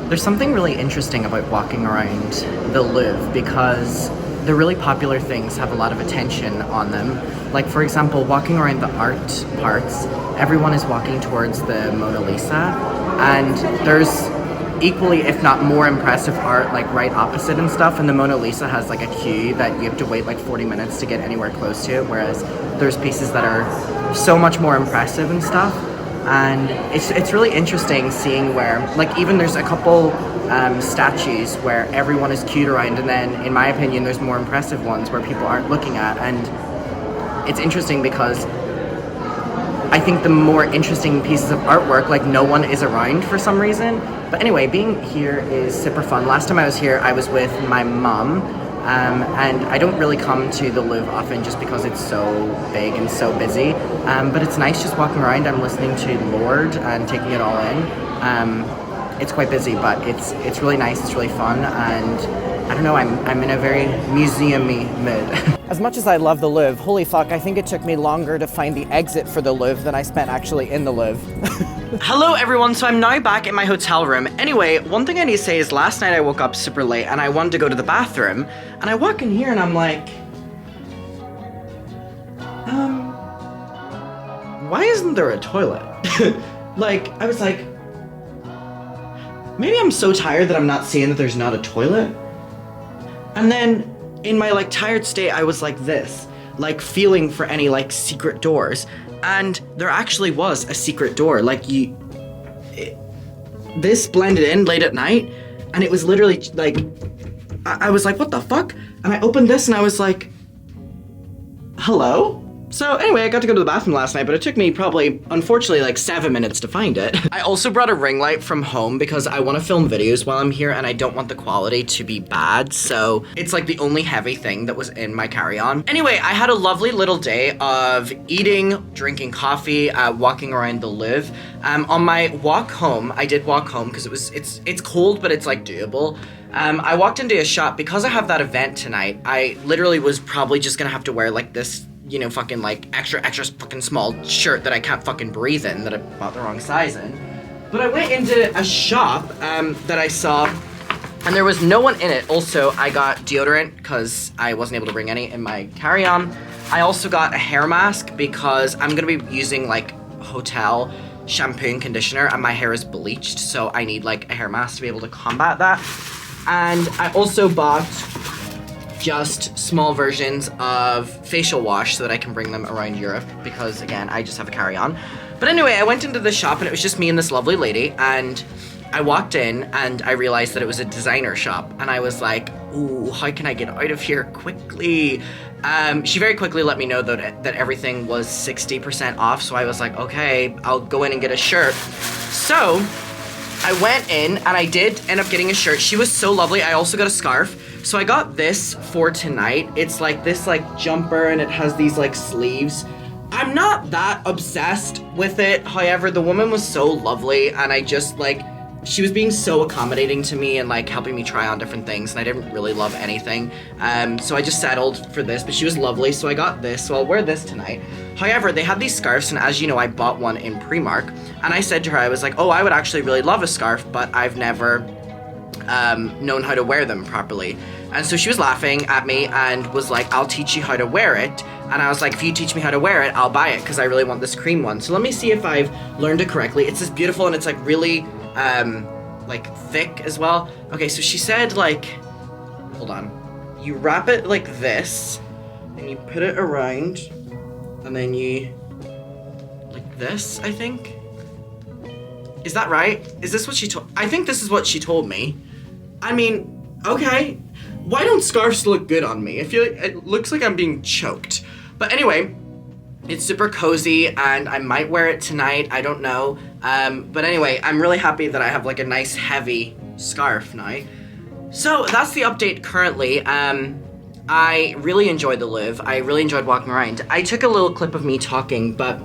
There's something really interesting about walking around the Louvre because the really popular things have a lot of attention on them. Like, for example, walking around the art parts, everyone is walking towards the Mona Lisa, and there's equally, if not more impressive art like right opposite and stuff, and the Mona Lisa has like a queue that you have to wait like 40 minutes to get anywhere close to it, whereas there's pieces that are so much more impressive and stuff. And it's really interesting seeing where, like, even there's a couple statues where everyone is queued around, and then, in my opinion, there's more impressive ones where people aren't looking at. And it's interesting because I think the more interesting pieces of artwork, like, no one is around for some reason. But anyway, being here is super fun. Last time I was here, I was with my mum. And I don't really come to the Louvre often just because it's so big and so busy. But it's nice just walking around. I'm listening to Lorde and taking it all in. It's quite busy, but it's really nice. It's really fun, and I don't know. I'm in a very museum-y mood. As much as I love the Louvre, holy fuck, I think it took me longer to find the exit for the Louvre than I spent actually in the Louvre. Hello everyone, so I'm now back in my hotel room. Anyway, one thing I need to say is last night I woke up super late and I wanted to go to the bathroom, and I walk in here and I'm like, why isn't there a toilet? Like, I was like, maybe I'm so tired that I'm not seeing that there's not a toilet. And then in my like tired state, I was like this, like feeling for any like secret doors. And there actually was a secret door. Like this blended in late at night, and it was literally like, I was like, what the fuck? And I opened this and I was like, hello? So anyway, I got to go to the bathroom last night, but it took me probably, unfortunately, like 7 minutes to find it. I also brought a ring light from home because I want to film videos while I'm here and I don't want the quality to be bad, so it's like the only heavy thing that was in my carry-on. Anyway, I had a lovely little day of eating, drinking coffee, walking around the Louvre. On my walk home, I did walk home because it's cold, but it's like doable. I walked into a shop because I have that event tonight. I literally was probably just gonna have to wear like this, you know, fucking like extra fucking small shirt that I can't fucking breathe in, that I bought the wrong size in. But I went into a shop that I saw, and there was no one in it. Also, I got deodorant because I wasn't able to bring any in my carry-on. I also got a hair mask because I'm gonna be using like hotel shampoo and conditioner, and my hair is bleached, so I need like a hair mask to be able to combat that. And I also bought just small versions of facial wash so that I can bring them around Europe because, again, I just have a carry-on. But anyway, I went into the shop and it was just me and this lovely lady, and I walked in and I realized that it was a designer shop, and I was like, ooh, how can I get out of here quickly? She very quickly let me know that everything was 60% off, so I was like, okay, I'll go in and get a shirt. So I went in and I did end up getting a shirt. She was so lovely. I also got a scarf. So I got this for tonight. It's like this like jumper and it has these like sleeves. I'm not that obsessed with it. However, the woman was so lovely and I just like, she was being so accommodating to me and like helping me try on different things, and I didn't really love anything. So I just settled for this, but she was lovely, so I got this, so I'll wear this tonight. However, they had these scarves, and as you know, I bought one in Primark, and I said to her, I was like, oh, I would actually really love a scarf, but I've never known how to wear them properly. And so she was laughing at me and was like, I'll teach you how to wear it. And I was like, if you teach me how to wear it, I'll buy it, because I really want this cream one. So let me see if I've learned it correctly. It's just beautiful, and it's like really like thick as well. Okay, so she said like, hold on, you wrap it like this and you put it around and then you like this, I think. Is that right? Is this what she told? I think this is what she told me. I mean, okay, why don't scarves look good on me? I feel like it looks like I'm being choked. But anyway, it's super cozy and I might wear it tonight, I don't know. But anyway, I'm really happy that I have like a nice heavy scarf now. So that's the update currently. I really enjoyed the Louvre. I really enjoyed walking around. I took a little clip of me talking, but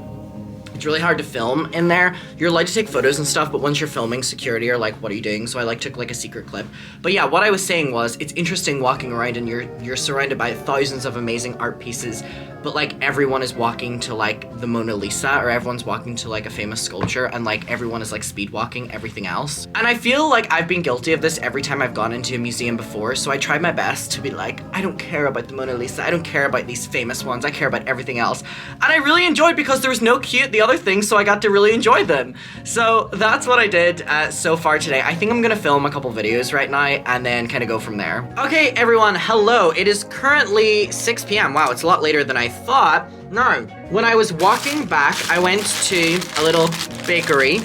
it's really hard to film in there. You're allowed to take photos and stuff, but once you're filming, security are like, what are you doing? So I like took like a secret clip. But yeah, what I was saying was, it's interesting walking around and you're surrounded by thousands of amazing art pieces, but like everyone is walking to like the Mona Lisa, or everyone's walking to like a famous sculpture, and like everyone is like speed walking everything else. And I feel like I've been guilty of this every time I've gone into a museum before, so I tried my best to be like, I don't care about the Mona Lisa, I don't care about these famous ones, I care about everything else. And I really enjoyed, because there was no queue at the other things, so I got to really enjoy them. So that's what I did so far today. I think I'm gonna film a couple videos right now and then kind of go from there. Okay, everyone, hello. It is currently 6 p.m. Wow, it's a lot later than I thought. No, when I was walking back, I went to a little bakery,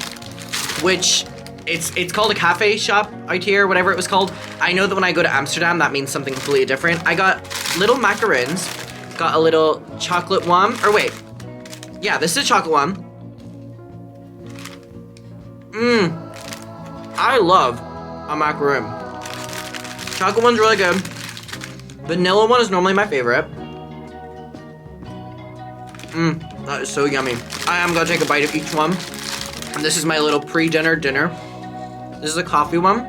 which it's called a cafe shop out here, whatever it was called. I know that when I go to Amsterdam, that means something completely different. I got little macaroons, got a little chocolate one, or wait, yeah, this is a chocolate one. I love a macaroon. Chocolate one's really good. Vanilla one is normally my favorite. That is so yummy. I am gonna take a bite of each one. And this is my little pre-dinner dinner. This is a coffee one.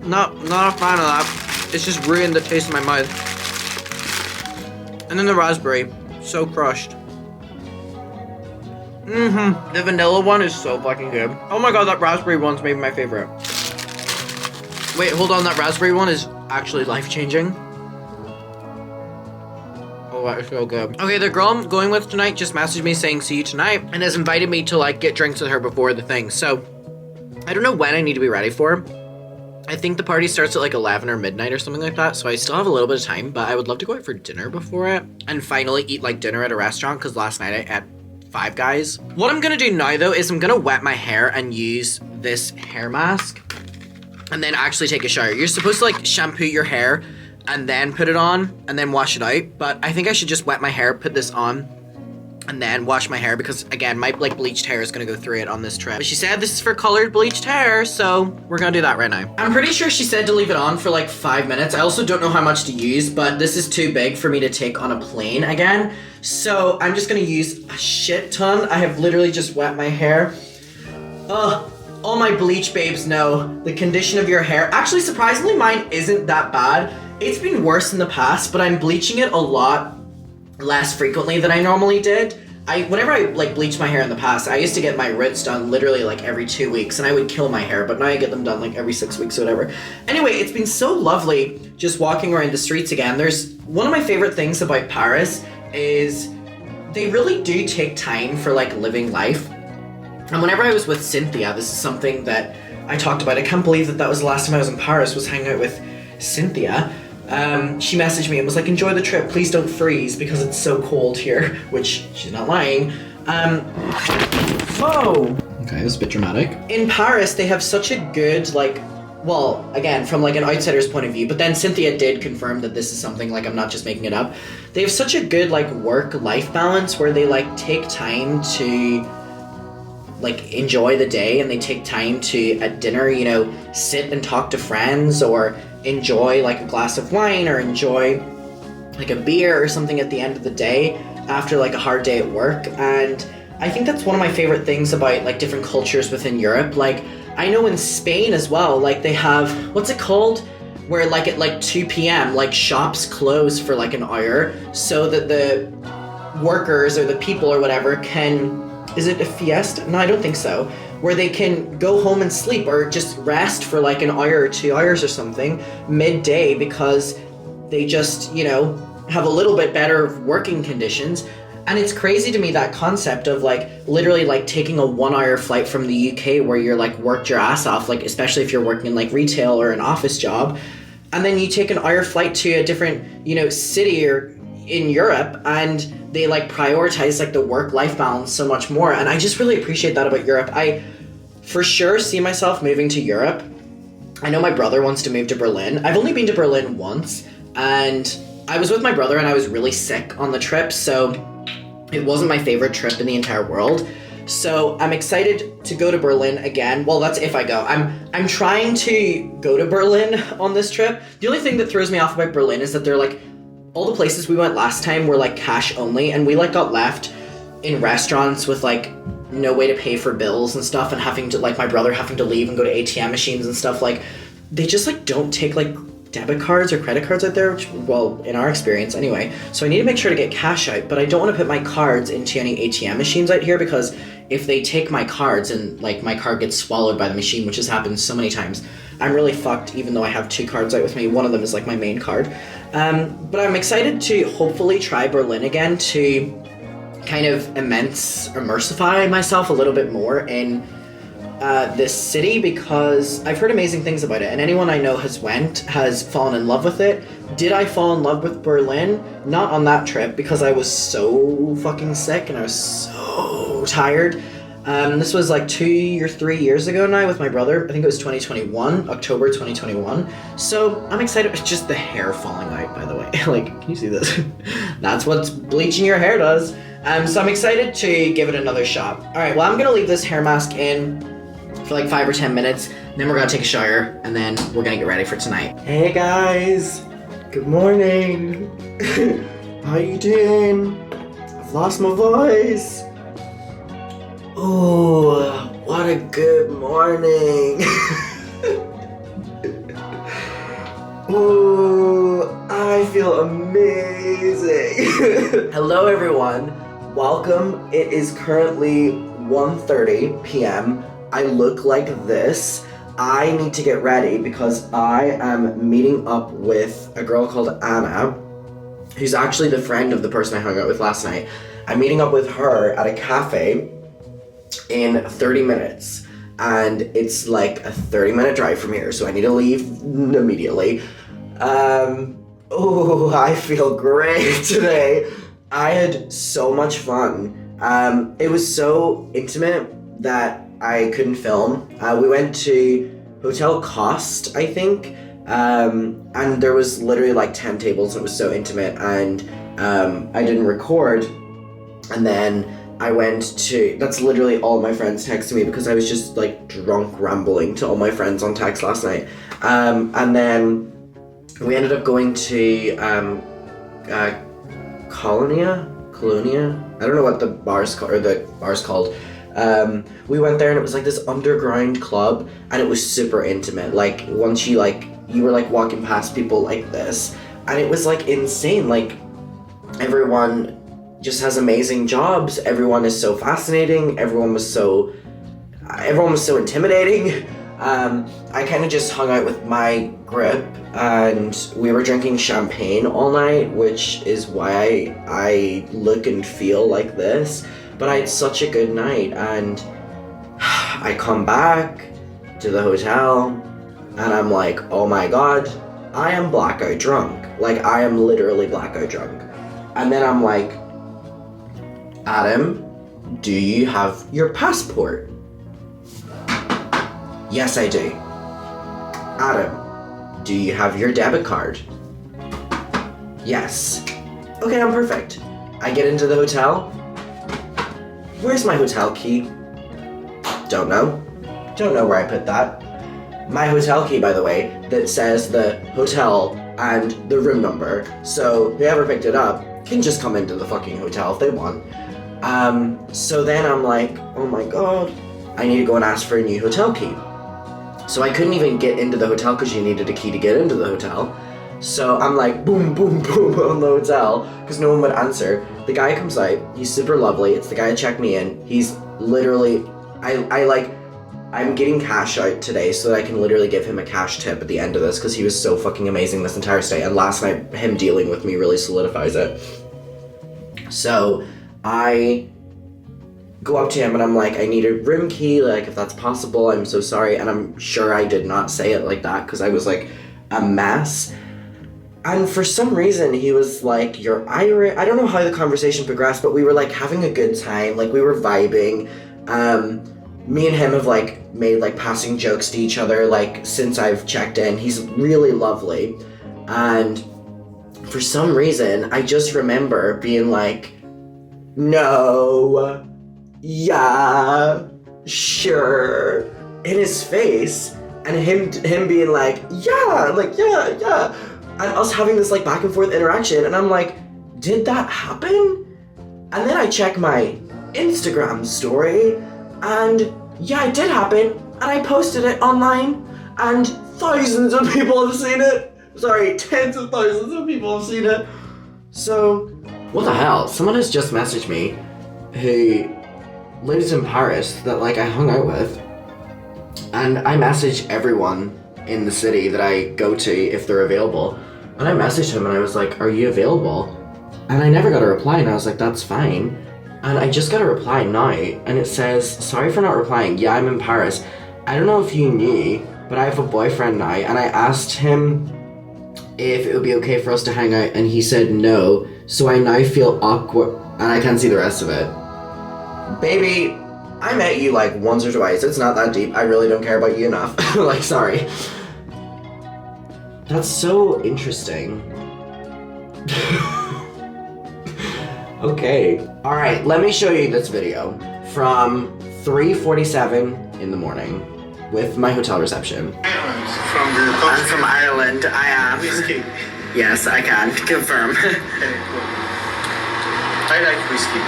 Not a fan of that. It's just ruined the taste in my mouth. And then the raspberry, so crushed. The vanilla one is so fucking good. Oh my god, that raspberry one's maybe my favorite. Wait, hold on, that raspberry one is actually life-changing. Oh, that is so good. Okay, the girl I'm going with tonight just messaged me saying see you tonight and has invited me to like get drinks with her before the thing. So, I don't know when I need to be ready for. I think the party starts at like 11 or midnight or something like that, so I still have a little bit of time, but I would love to go out for dinner before it and finally eat like dinner at a restaurant, because last night I had Five Guys. What I'm gonna do now though is I'm gonna wet my hair and use this hair mask and then actually take a shower. You're supposed to like shampoo your hair and then put it on and then wash it out, but I think I should just wet my hair, put this on, and then wash my hair, because again, my like bleached hair is gonna go through it on this trip. But she said this is for colored bleached hair, so we're gonna do that right now. I'm pretty sure she said to leave it on for like 5 minutes. I also don't know how much to use, but this is too big for me to take on a plane again. So I'm just gonna use a shit ton. I have literally just wet my hair. Ugh. All my bleach babes know the condition of your hair. Actually, surprisingly, mine isn't that bad. It's been worse in the past, but I'm bleaching it a lot less frequently than I normally did. Whenever I like bleached my hair in the past, I used to get my roots done literally like every 2 weeks, and I would kill my hair, but now I get them done like every 6 weeks or whatever. Anyway, it's been so lovely just walking around the streets again. There's one of my favorite things about Paris is they really do take time for like living life. And whenever I was with Cynthia, this is something that I talked about. I can't believe that was the last time I was in Paris, was hanging out with Cynthia. She messaged me and was like, enjoy the trip, please don't freeze because it's so cold here, which she's not lying. Whoa! Okay, it was a bit dramatic. In Paris, they have such a good, like, well, again, from like an outsider's point of view, but then Cynthia did confirm that this is something, like, I'm not just making it up. They have such a good, like, work-life balance where they, like, take time to, like, enjoy the day, and they take time to, at dinner, you know, sit and talk to friends, or enjoy, like, a glass of wine, or enjoy, like, a beer or something at the end of the day after, like, a hard day at work. And I think that's one of my favorite things about, like, different cultures within Europe. Like, I know in Spain as well, like, they have, what's it called? Where, like, at, like, 2 p.m., like, shops close for, like, an hour so that the workers or the people or whatever can, is it a fiesta? No, I don't think so. Where they can go home and sleep or just rest for, like, an hour or 2 hours or something midday because they just, you know, have a little bit better working conditions. And it's crazy to me, that concept of, like, literally, like, taking a 1 hour flight from the UK where you're, like, worked your ass off, like, especially if you're working in, like, retail or an office job, and then you take an hour flight to a different, you know, city or in Europe, and they, like, prioritize, like, the work-life balance so much more. And I just really appreciate that about Europe. I for sure see myself moving to Europe. I know my brother wants to move to Berlin. I've only been to Berlin once, and I was with my brother and I was really sick on the trip, so it wasn't my favorite trip in the entire world. So I'm excited to go to Berlin again. Well, that's if I go. I'm trying to go to Berlin on this trip. The only thing that throws me off about Berlin is that they're, like, all the places we went last time were, like, cash only, and we, like, got left in restaurants with, like, no way to pay for bills and stuff, and having to, like, my brother having to leave and go to ATM machines and stuff. Like, they just, like, don't take, like, debit cards or credit cards out there, which, well, in our experience anyway. So I need to make sure to get cash out, but I don't want to put my cards into any ATM machines out here, because if they take my cards and, like, my card gets swallowed by the machine, which has happened so many times, I'm really fucked, even though I have 2 cards out with me. One of them is, like, my main card. But I'm excited to hopefully try Berlin again to kind of immersify myself a little bit more in this city, because I've heard amazing things about it, and anyone I know has fallen in love with it. Did I fall in love with Berlin? Not on that trip, because I was so fucking sick and I was so tired. This was like 2 or 3 years ago now with my brother. I think it was 2021, October 2021. So I'm excited. It's just the hair falling out, by the way. Like, can you see this? That's what bleaching your hair does. So I'm excited to give it another shot. All right, well, I'm gonna leave this hair mask in for like 5 or 10 minutes. Then we're gonna take a shower, and then we're gonna get ready for tonight. Hey guys, good morning. How you doing? I've lost my voice. Oh, what a good morning. Oh, I feel amazing. Hello everyone, welcome. It is currently 1:30 p.m. I look like this. I need to get ready because I am meeting up with a girl called Anna, who's actually the friend of the person I hung out with last night. I'm meeting up with her at a cafe in 30 minutes, and it's like a 30-minute drive from here, so I need to leave immediately. Oh, I feel great today. I had so much fun. It was so intimate that I couldn't film. We went to Hotel Cost, I think, and there was literally like 10 tables. It was so intimate, and I didn't record. And then I went to, that's literally all my friends texted me, because I was just like drunk rambling to all my friends on text last night. And then we ended up going to Colonia? I don't know what the bar's called. We went there, and it was like this underground club, and it was super intimate. Like, once you were like walking past people like this, and it was like insane. Like, everyone just has amazing jobs. Everyone is so fascinating. Everyone was so intimidating. I kind of just hung out with my group, and we were drinking champagne all night, which is why I look and feel like this. But I had such a good night, and I come back to the hotel, and I'm like, oh my god, I am blackout drunk. Like, I am literally blackout drunk. And then I'm like, Adam, do you have your passport? Yes, I do. Adam, do you have your debit card? Yes. Okay, I'm perfect. I get into the hotel. Where's my hotel key? Don't know. Don't know where I put that. My hotel key, by the way, that says the hotel and the room number, so whoever picked it up can just come into the fucking hotel if they want. So then I'm like, oh my god, I need to go and ask for a new hotel key. So I couldn't even get into the hotel because you needed a key to get into the hotel. So I'm like, boom, boom, boom on the hotel because no one would answer. The guy comes out, he's super lovely. It's the guy that checked me in. He's literally, I'm getting cash out today so that I can literally give him a cash tip at the end of this because he was so fucking amazing this entire stay. And last night, him dealing with me really solidifies it. So I go up to him and I'm like, I need a room key, like if that's possible, I'm so sorry. And I'm sure I did not say it like that because I was like a mess. And for some reason, he was like, you're Irish. I don't know how the conversation progressed, but we were like having a good time. Like we were vibing. Me and him have like made like passing jokes to each other like since I've checked in. He's really lovely. And for some reason, I just remember being like, no, yeah, sure, in his face. And him being like, yeah. And us having this like back and forth interaction, and I'm like, did that happen? And then I check my Instagram story, and yeah, it did happen, and I posted it online, and thousands of people have seen it. Sorry, tens of thousands of people have seen it. So, what the hell? Someone has just messaged me who lives in Paris that like I hung out with, and I message everyone in the city that I go to if they're available. And I messaged him and I was like, are you available? And I never got a reply, and I was like, that's fine. And I just got a reply now, and it says, sorry for not replying, yeah, I'm in Paris. I don't know if you knew, but I have a boyfriend now, and I asked him if it would be okay for us to hang out, and he said no, so I now feel awkward, and I can't see the rest of it. Baby, I met you like once or twice, it's not that deep, I really don't care about you enough. Like, sorry. That's so interesting. Okay. Alright, let me show you this video from 3:47 in the morning with my hotel reception. I'm from Ireland, I am. Whiskey. Yes, I can confirm. Okay, cool. I like whiskey.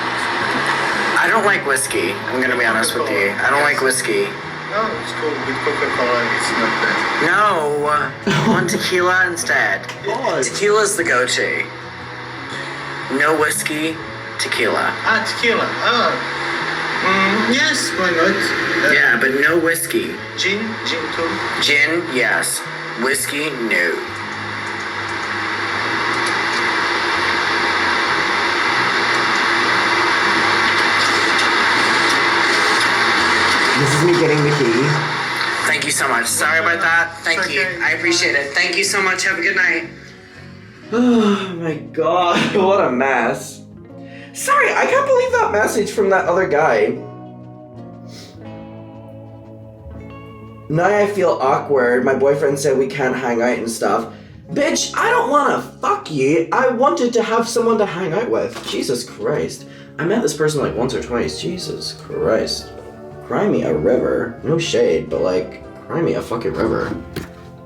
I don't like whiskey, I'm gonna be honest with you. I don't like whiskey. No, it's cool. With Coca-Cola, it's not bad. No, I want tequila instead. Tequila's the go-to. No whiskey, tequila. Ah, tequila. Yes, why not? Yeah, but no whiskey. Gin too. Gin, yes. Whiskey, no. This is me getting the key. Thank you so much. Sorry about that. Thank you. I appreciate it. Thank you so much. Have a good night. Oh my god, what a mess. Sorry, I can't believe that message from that other guy. Now I feel awkward. My boyfriend said we can't hang out and stuff. Bitch, I don't wanna fuck you. I wanted to have someone to hang out with. Jesus Christ. I met this person like once or twice. Jesus Christ. Cry me a river. No shade, but like, cry me a fucking river.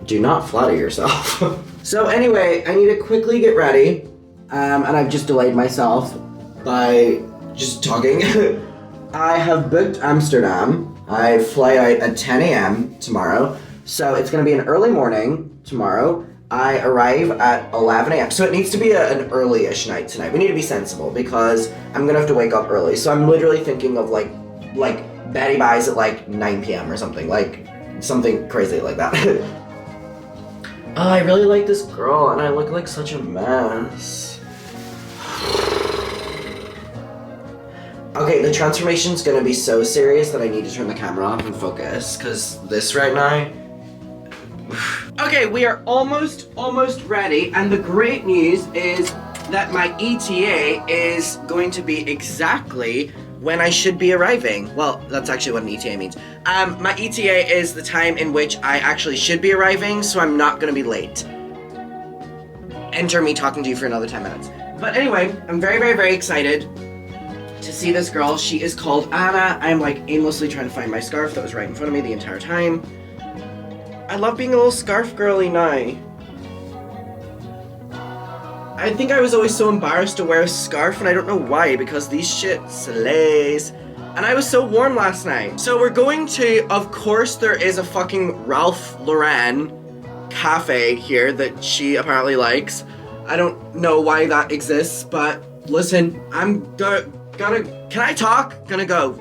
Do not flatter yourself. So anyway, I need to quickly get ready. And I've just delayed myself by just talking. I have booked Amsterdam. I fly out at 10 a.m. tomorrow. So it's gonna be an early morning tomorrow. I arrive at 11 a.m. So it needs to be an early-ish night tonight. We need to be sensible because I'm gonna have to wake up early. So I'm literally thinking of like Betty buys at like 9 p.m. or something. Like something crazy like that. Oh, I really like this girl and I look like such a mess. Okay, the transformation's gonna be so serious that I need to turn the camera off and focus, because this right now... Okay, we are almost ready, and the great news is that my ETA is going to be exactly when I should be arriving. Well, that's actually what an ETA means. My ETA is the time in which I actually should be arriving, so I'm not gonna be late. Enter me talking to you for another 10 minutes. But anyway, I'm very excited to see this girl. She is called Anna. I'm like aimlessly trying to find my scarf that was right in front of me the entire time. I love being a little scarf girly now. I think I was always so embarrassed to wear a scarf, and I don't know why, because these shit slays. And I was so warm last night. So we're going to, of course there is a fucking Ralph Lauren cafe here that she apparently likes. I don't know why that exists, but listen, I'm gonna, can I talk? Gonna go.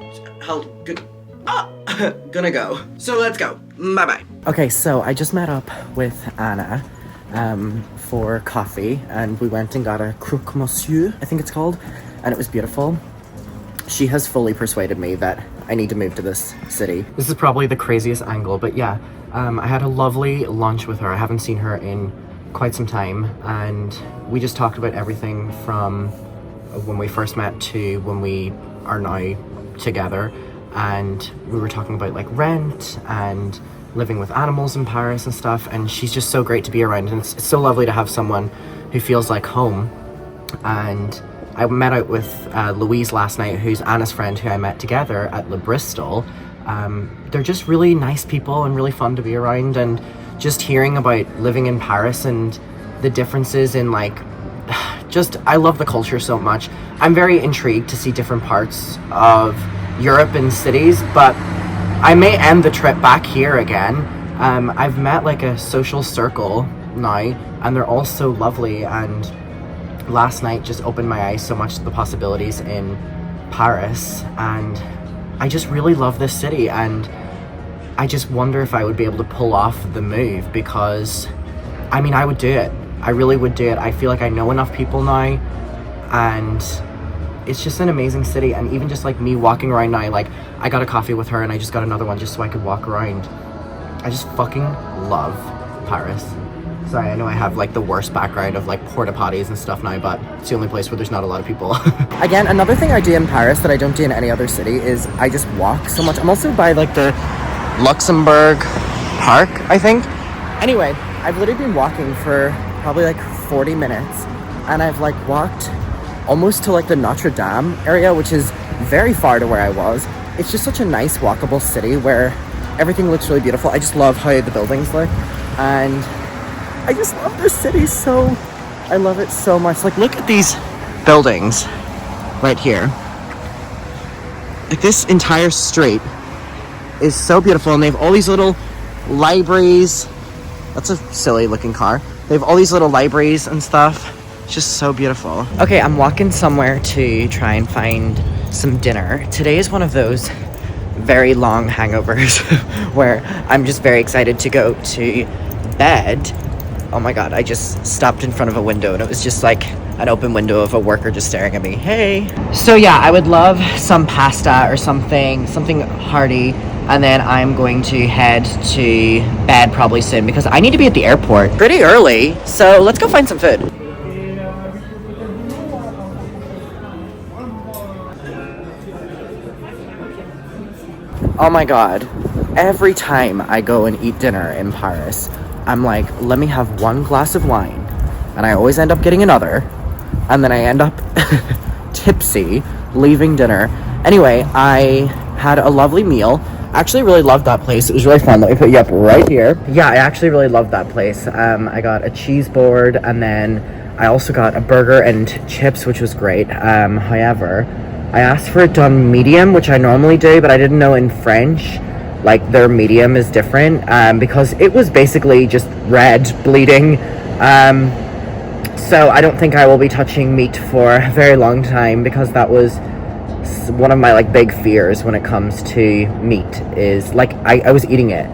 Gonna go. So let's go. Bye-bye. Okay, so I just met up with Anna for coffee, and we went and got a croque monsieur, I think it's called, and it was beautiful. She has fully persuaded me that I need to move to this city. This is probably the craziest angle, but yeah, I had a lovely lunch with her. I haven't seen her in quite some time, and we just talked about everything from when we first met to when we are now together, and we were talking about like rent and living with animals in Paris and stuff, and she's just so great to be around, and it's so lovely to have someone who feels like home. And I met out with Louise last night, who's Anna's friend, who I met together at Le Bristol. They're just really nice people and really fun to be around, and just hearing about living in Paris and the differences in like, just, I love the culture so much. I'm very intrigued to see different parts of Europe and cities, but I may end the trip back here again. I've met like a social circle now, and they're all so lovely, and last night just opened my eyes so much to the possibilities in Paris, and I just really love this city, and I just wonder if I would be able to pull off the move, because I mean, I would do it. I really would do it. I feel like I know enough people now, and it's just an amazing city. And even just like me walking around now, like I got a coffee with her and I just got another one just so I could walk around. I just fucking love Paris. Sorry, I know I have like the worst background of like porta potties and stuff now, but it's the only place where there's not a lot of people. Again, another thing I do in Paris that I don't do in any other city is I just walk so much. I'm also by like the Luxembourg Park, I think. Anyway, I've literally been walking for probably like 40 minutes, and I've like walked almost to like the Notre Dame area, which is very far to where I was. It's just such a nice walkable city where everything looks really beautiful. I just love how the buildings look, and I just love this city so, I love it so much. Like, look at these buildings right here. Like, this entire street is so beautiful, and they have all these little libraries. That's a silly looking car. They have all these little libraries and stuff. It's just so beautiful. Okay, I'm walking somewhere to try and find some dinner. Today is one of those very long hangovers where I'm just very excited to go to bed. Oh my god, I just stopped in front of a window and it was just like an open window of a worker just staring at me. Hey. So yeah, I would love some pasta or something hearty, and then I'm going to head to bed probably soon because I need to be at the airport pretty early. So let's go find some food. Oh my god, every time I go and eat dinner in Paris, I'm like, let me have one glass of wine, and I always end up getting another, and then I end up tipsy leaving dinner. Anyway, I had a lovely meal. I actually really loved that place. It was really fun. Let me put you up right here. Yeah, I actually really loved that place. I got a cheese board, and then I also got a burger and chips, which was great. However, I asked for it done medium, which I normally do, but I didn't know in French, like, their medium is different, because it was basically just red, bleeding. So I don't think I will be touching meat for a very long time, because that was one of my, like, big fears when it comes to meat, is, like, I was eating it,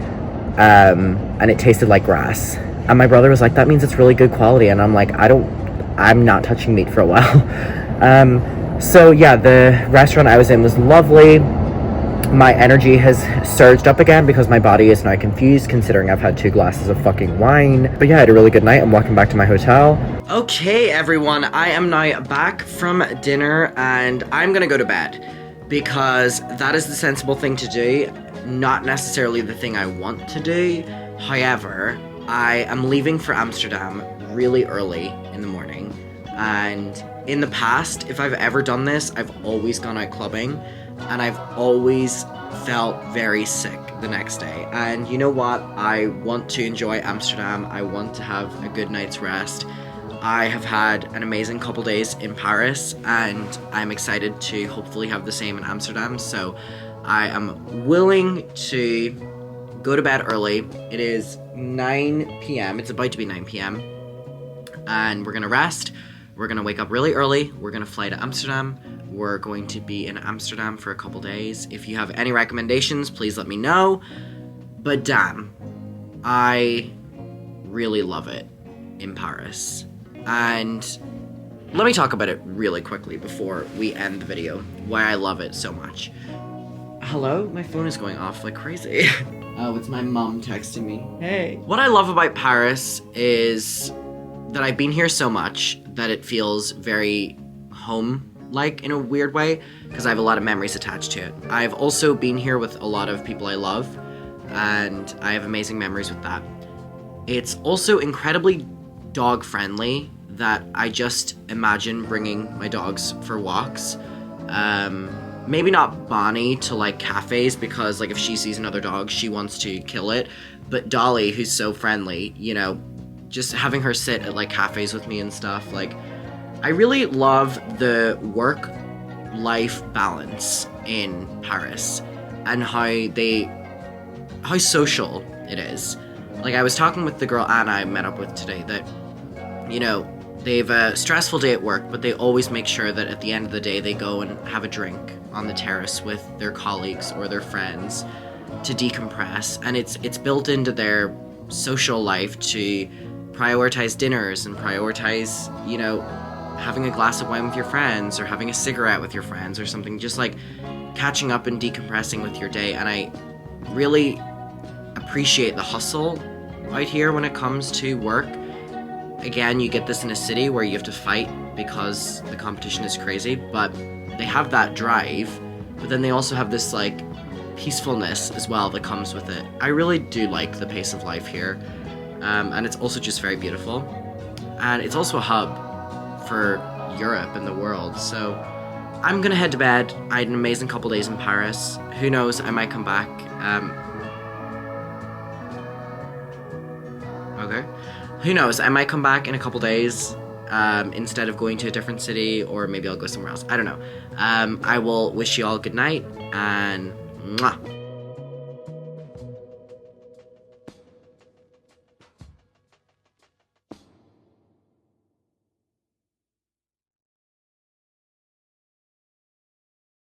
and it tasted like grass. And my brother was like, that means it's really good quality, and I'm like, I'm not touching meat for a while. So yeah, the restaurant I was in was lovely. My energy has surged up again because my body is now confused considering I've had 2 glasses of fucking wine. But yeah, I had a really good night. I'm walking back to my hotel. Okay, everyone, I am now back from dinner and I'm gonna go to bed because that is the sensible thing to do, not necessarily the thing I want to do. However, I am leaving for Amsterdam really early in the morning, and in the past, if I've ever done this, I've always gone out clubbing and I've always felt very sick the next day. And you know what? I want to enjoy Amsterdam. I want to have a good night's rest. I have had an amazing couple days in Paris and I'm excited to hopefully have the same in Amsterdam. So I am willing to go to bed early. It is 9 p.m. It's about to be 9 p.m. and we're gonna rest. We're gonna wake up really early. We're gonna fly to Amsterdam. We're going to be in Amsterdam for a couple days. If you have any recommendations, please let me know. But damn, I really love it in Paris. And let me talk about it really quickly before we end the video, why I love it so much. Hello? My phone is going off like crazy. Oh, it's my mom texting me. Hey. What I love about Paris is that I've been here so much that it feels very home-like in a weird way, because I have a lot of memories attached to it. I've also been here with a lot of people I love, and I have amazing memories with that. It's also incredibly dog-friendly, that I just imagine bringing my dogs for walks. Maybe not Bonnie to like cafes, because like if she sees another dog, she wants to kill it. But Dolly, who's so friendly, you know, just having her sit at like cafes with me and stuff, like I really love the work-life balance in Paris and how social it is. Like I was talking with the girl Anna I met up with today that, you know, they've a stressful day at work, but they always make sure that at the end of the day they go and have a drink on the terrace with their colleagues or their friends to decompress. And it's built into their social life to prioritize dinners and prioritize, you know, having a glass of wine with your friends or having a cigarette with your friends or something, just like catching up and decompressing with your day. And I really appreciate the hustle out here when it comes to work. Again, you get this in a city where you have to fight because the competition is crazy, but they have that drive, but then they also have this like peacefulness as well that comes with it. I really do like the pace of life here, and it's also just very beautiful, and it's also a hub for Europe and the world. So I'm gonna head to bed. I had an amazing couple days in Paris. Who knows, I might come back. Okay. Who knows, I might come back in a couple days instead of going to a different city, or maybe I'll go somewhere else. I don't know. I will wish you all good night, and mwah.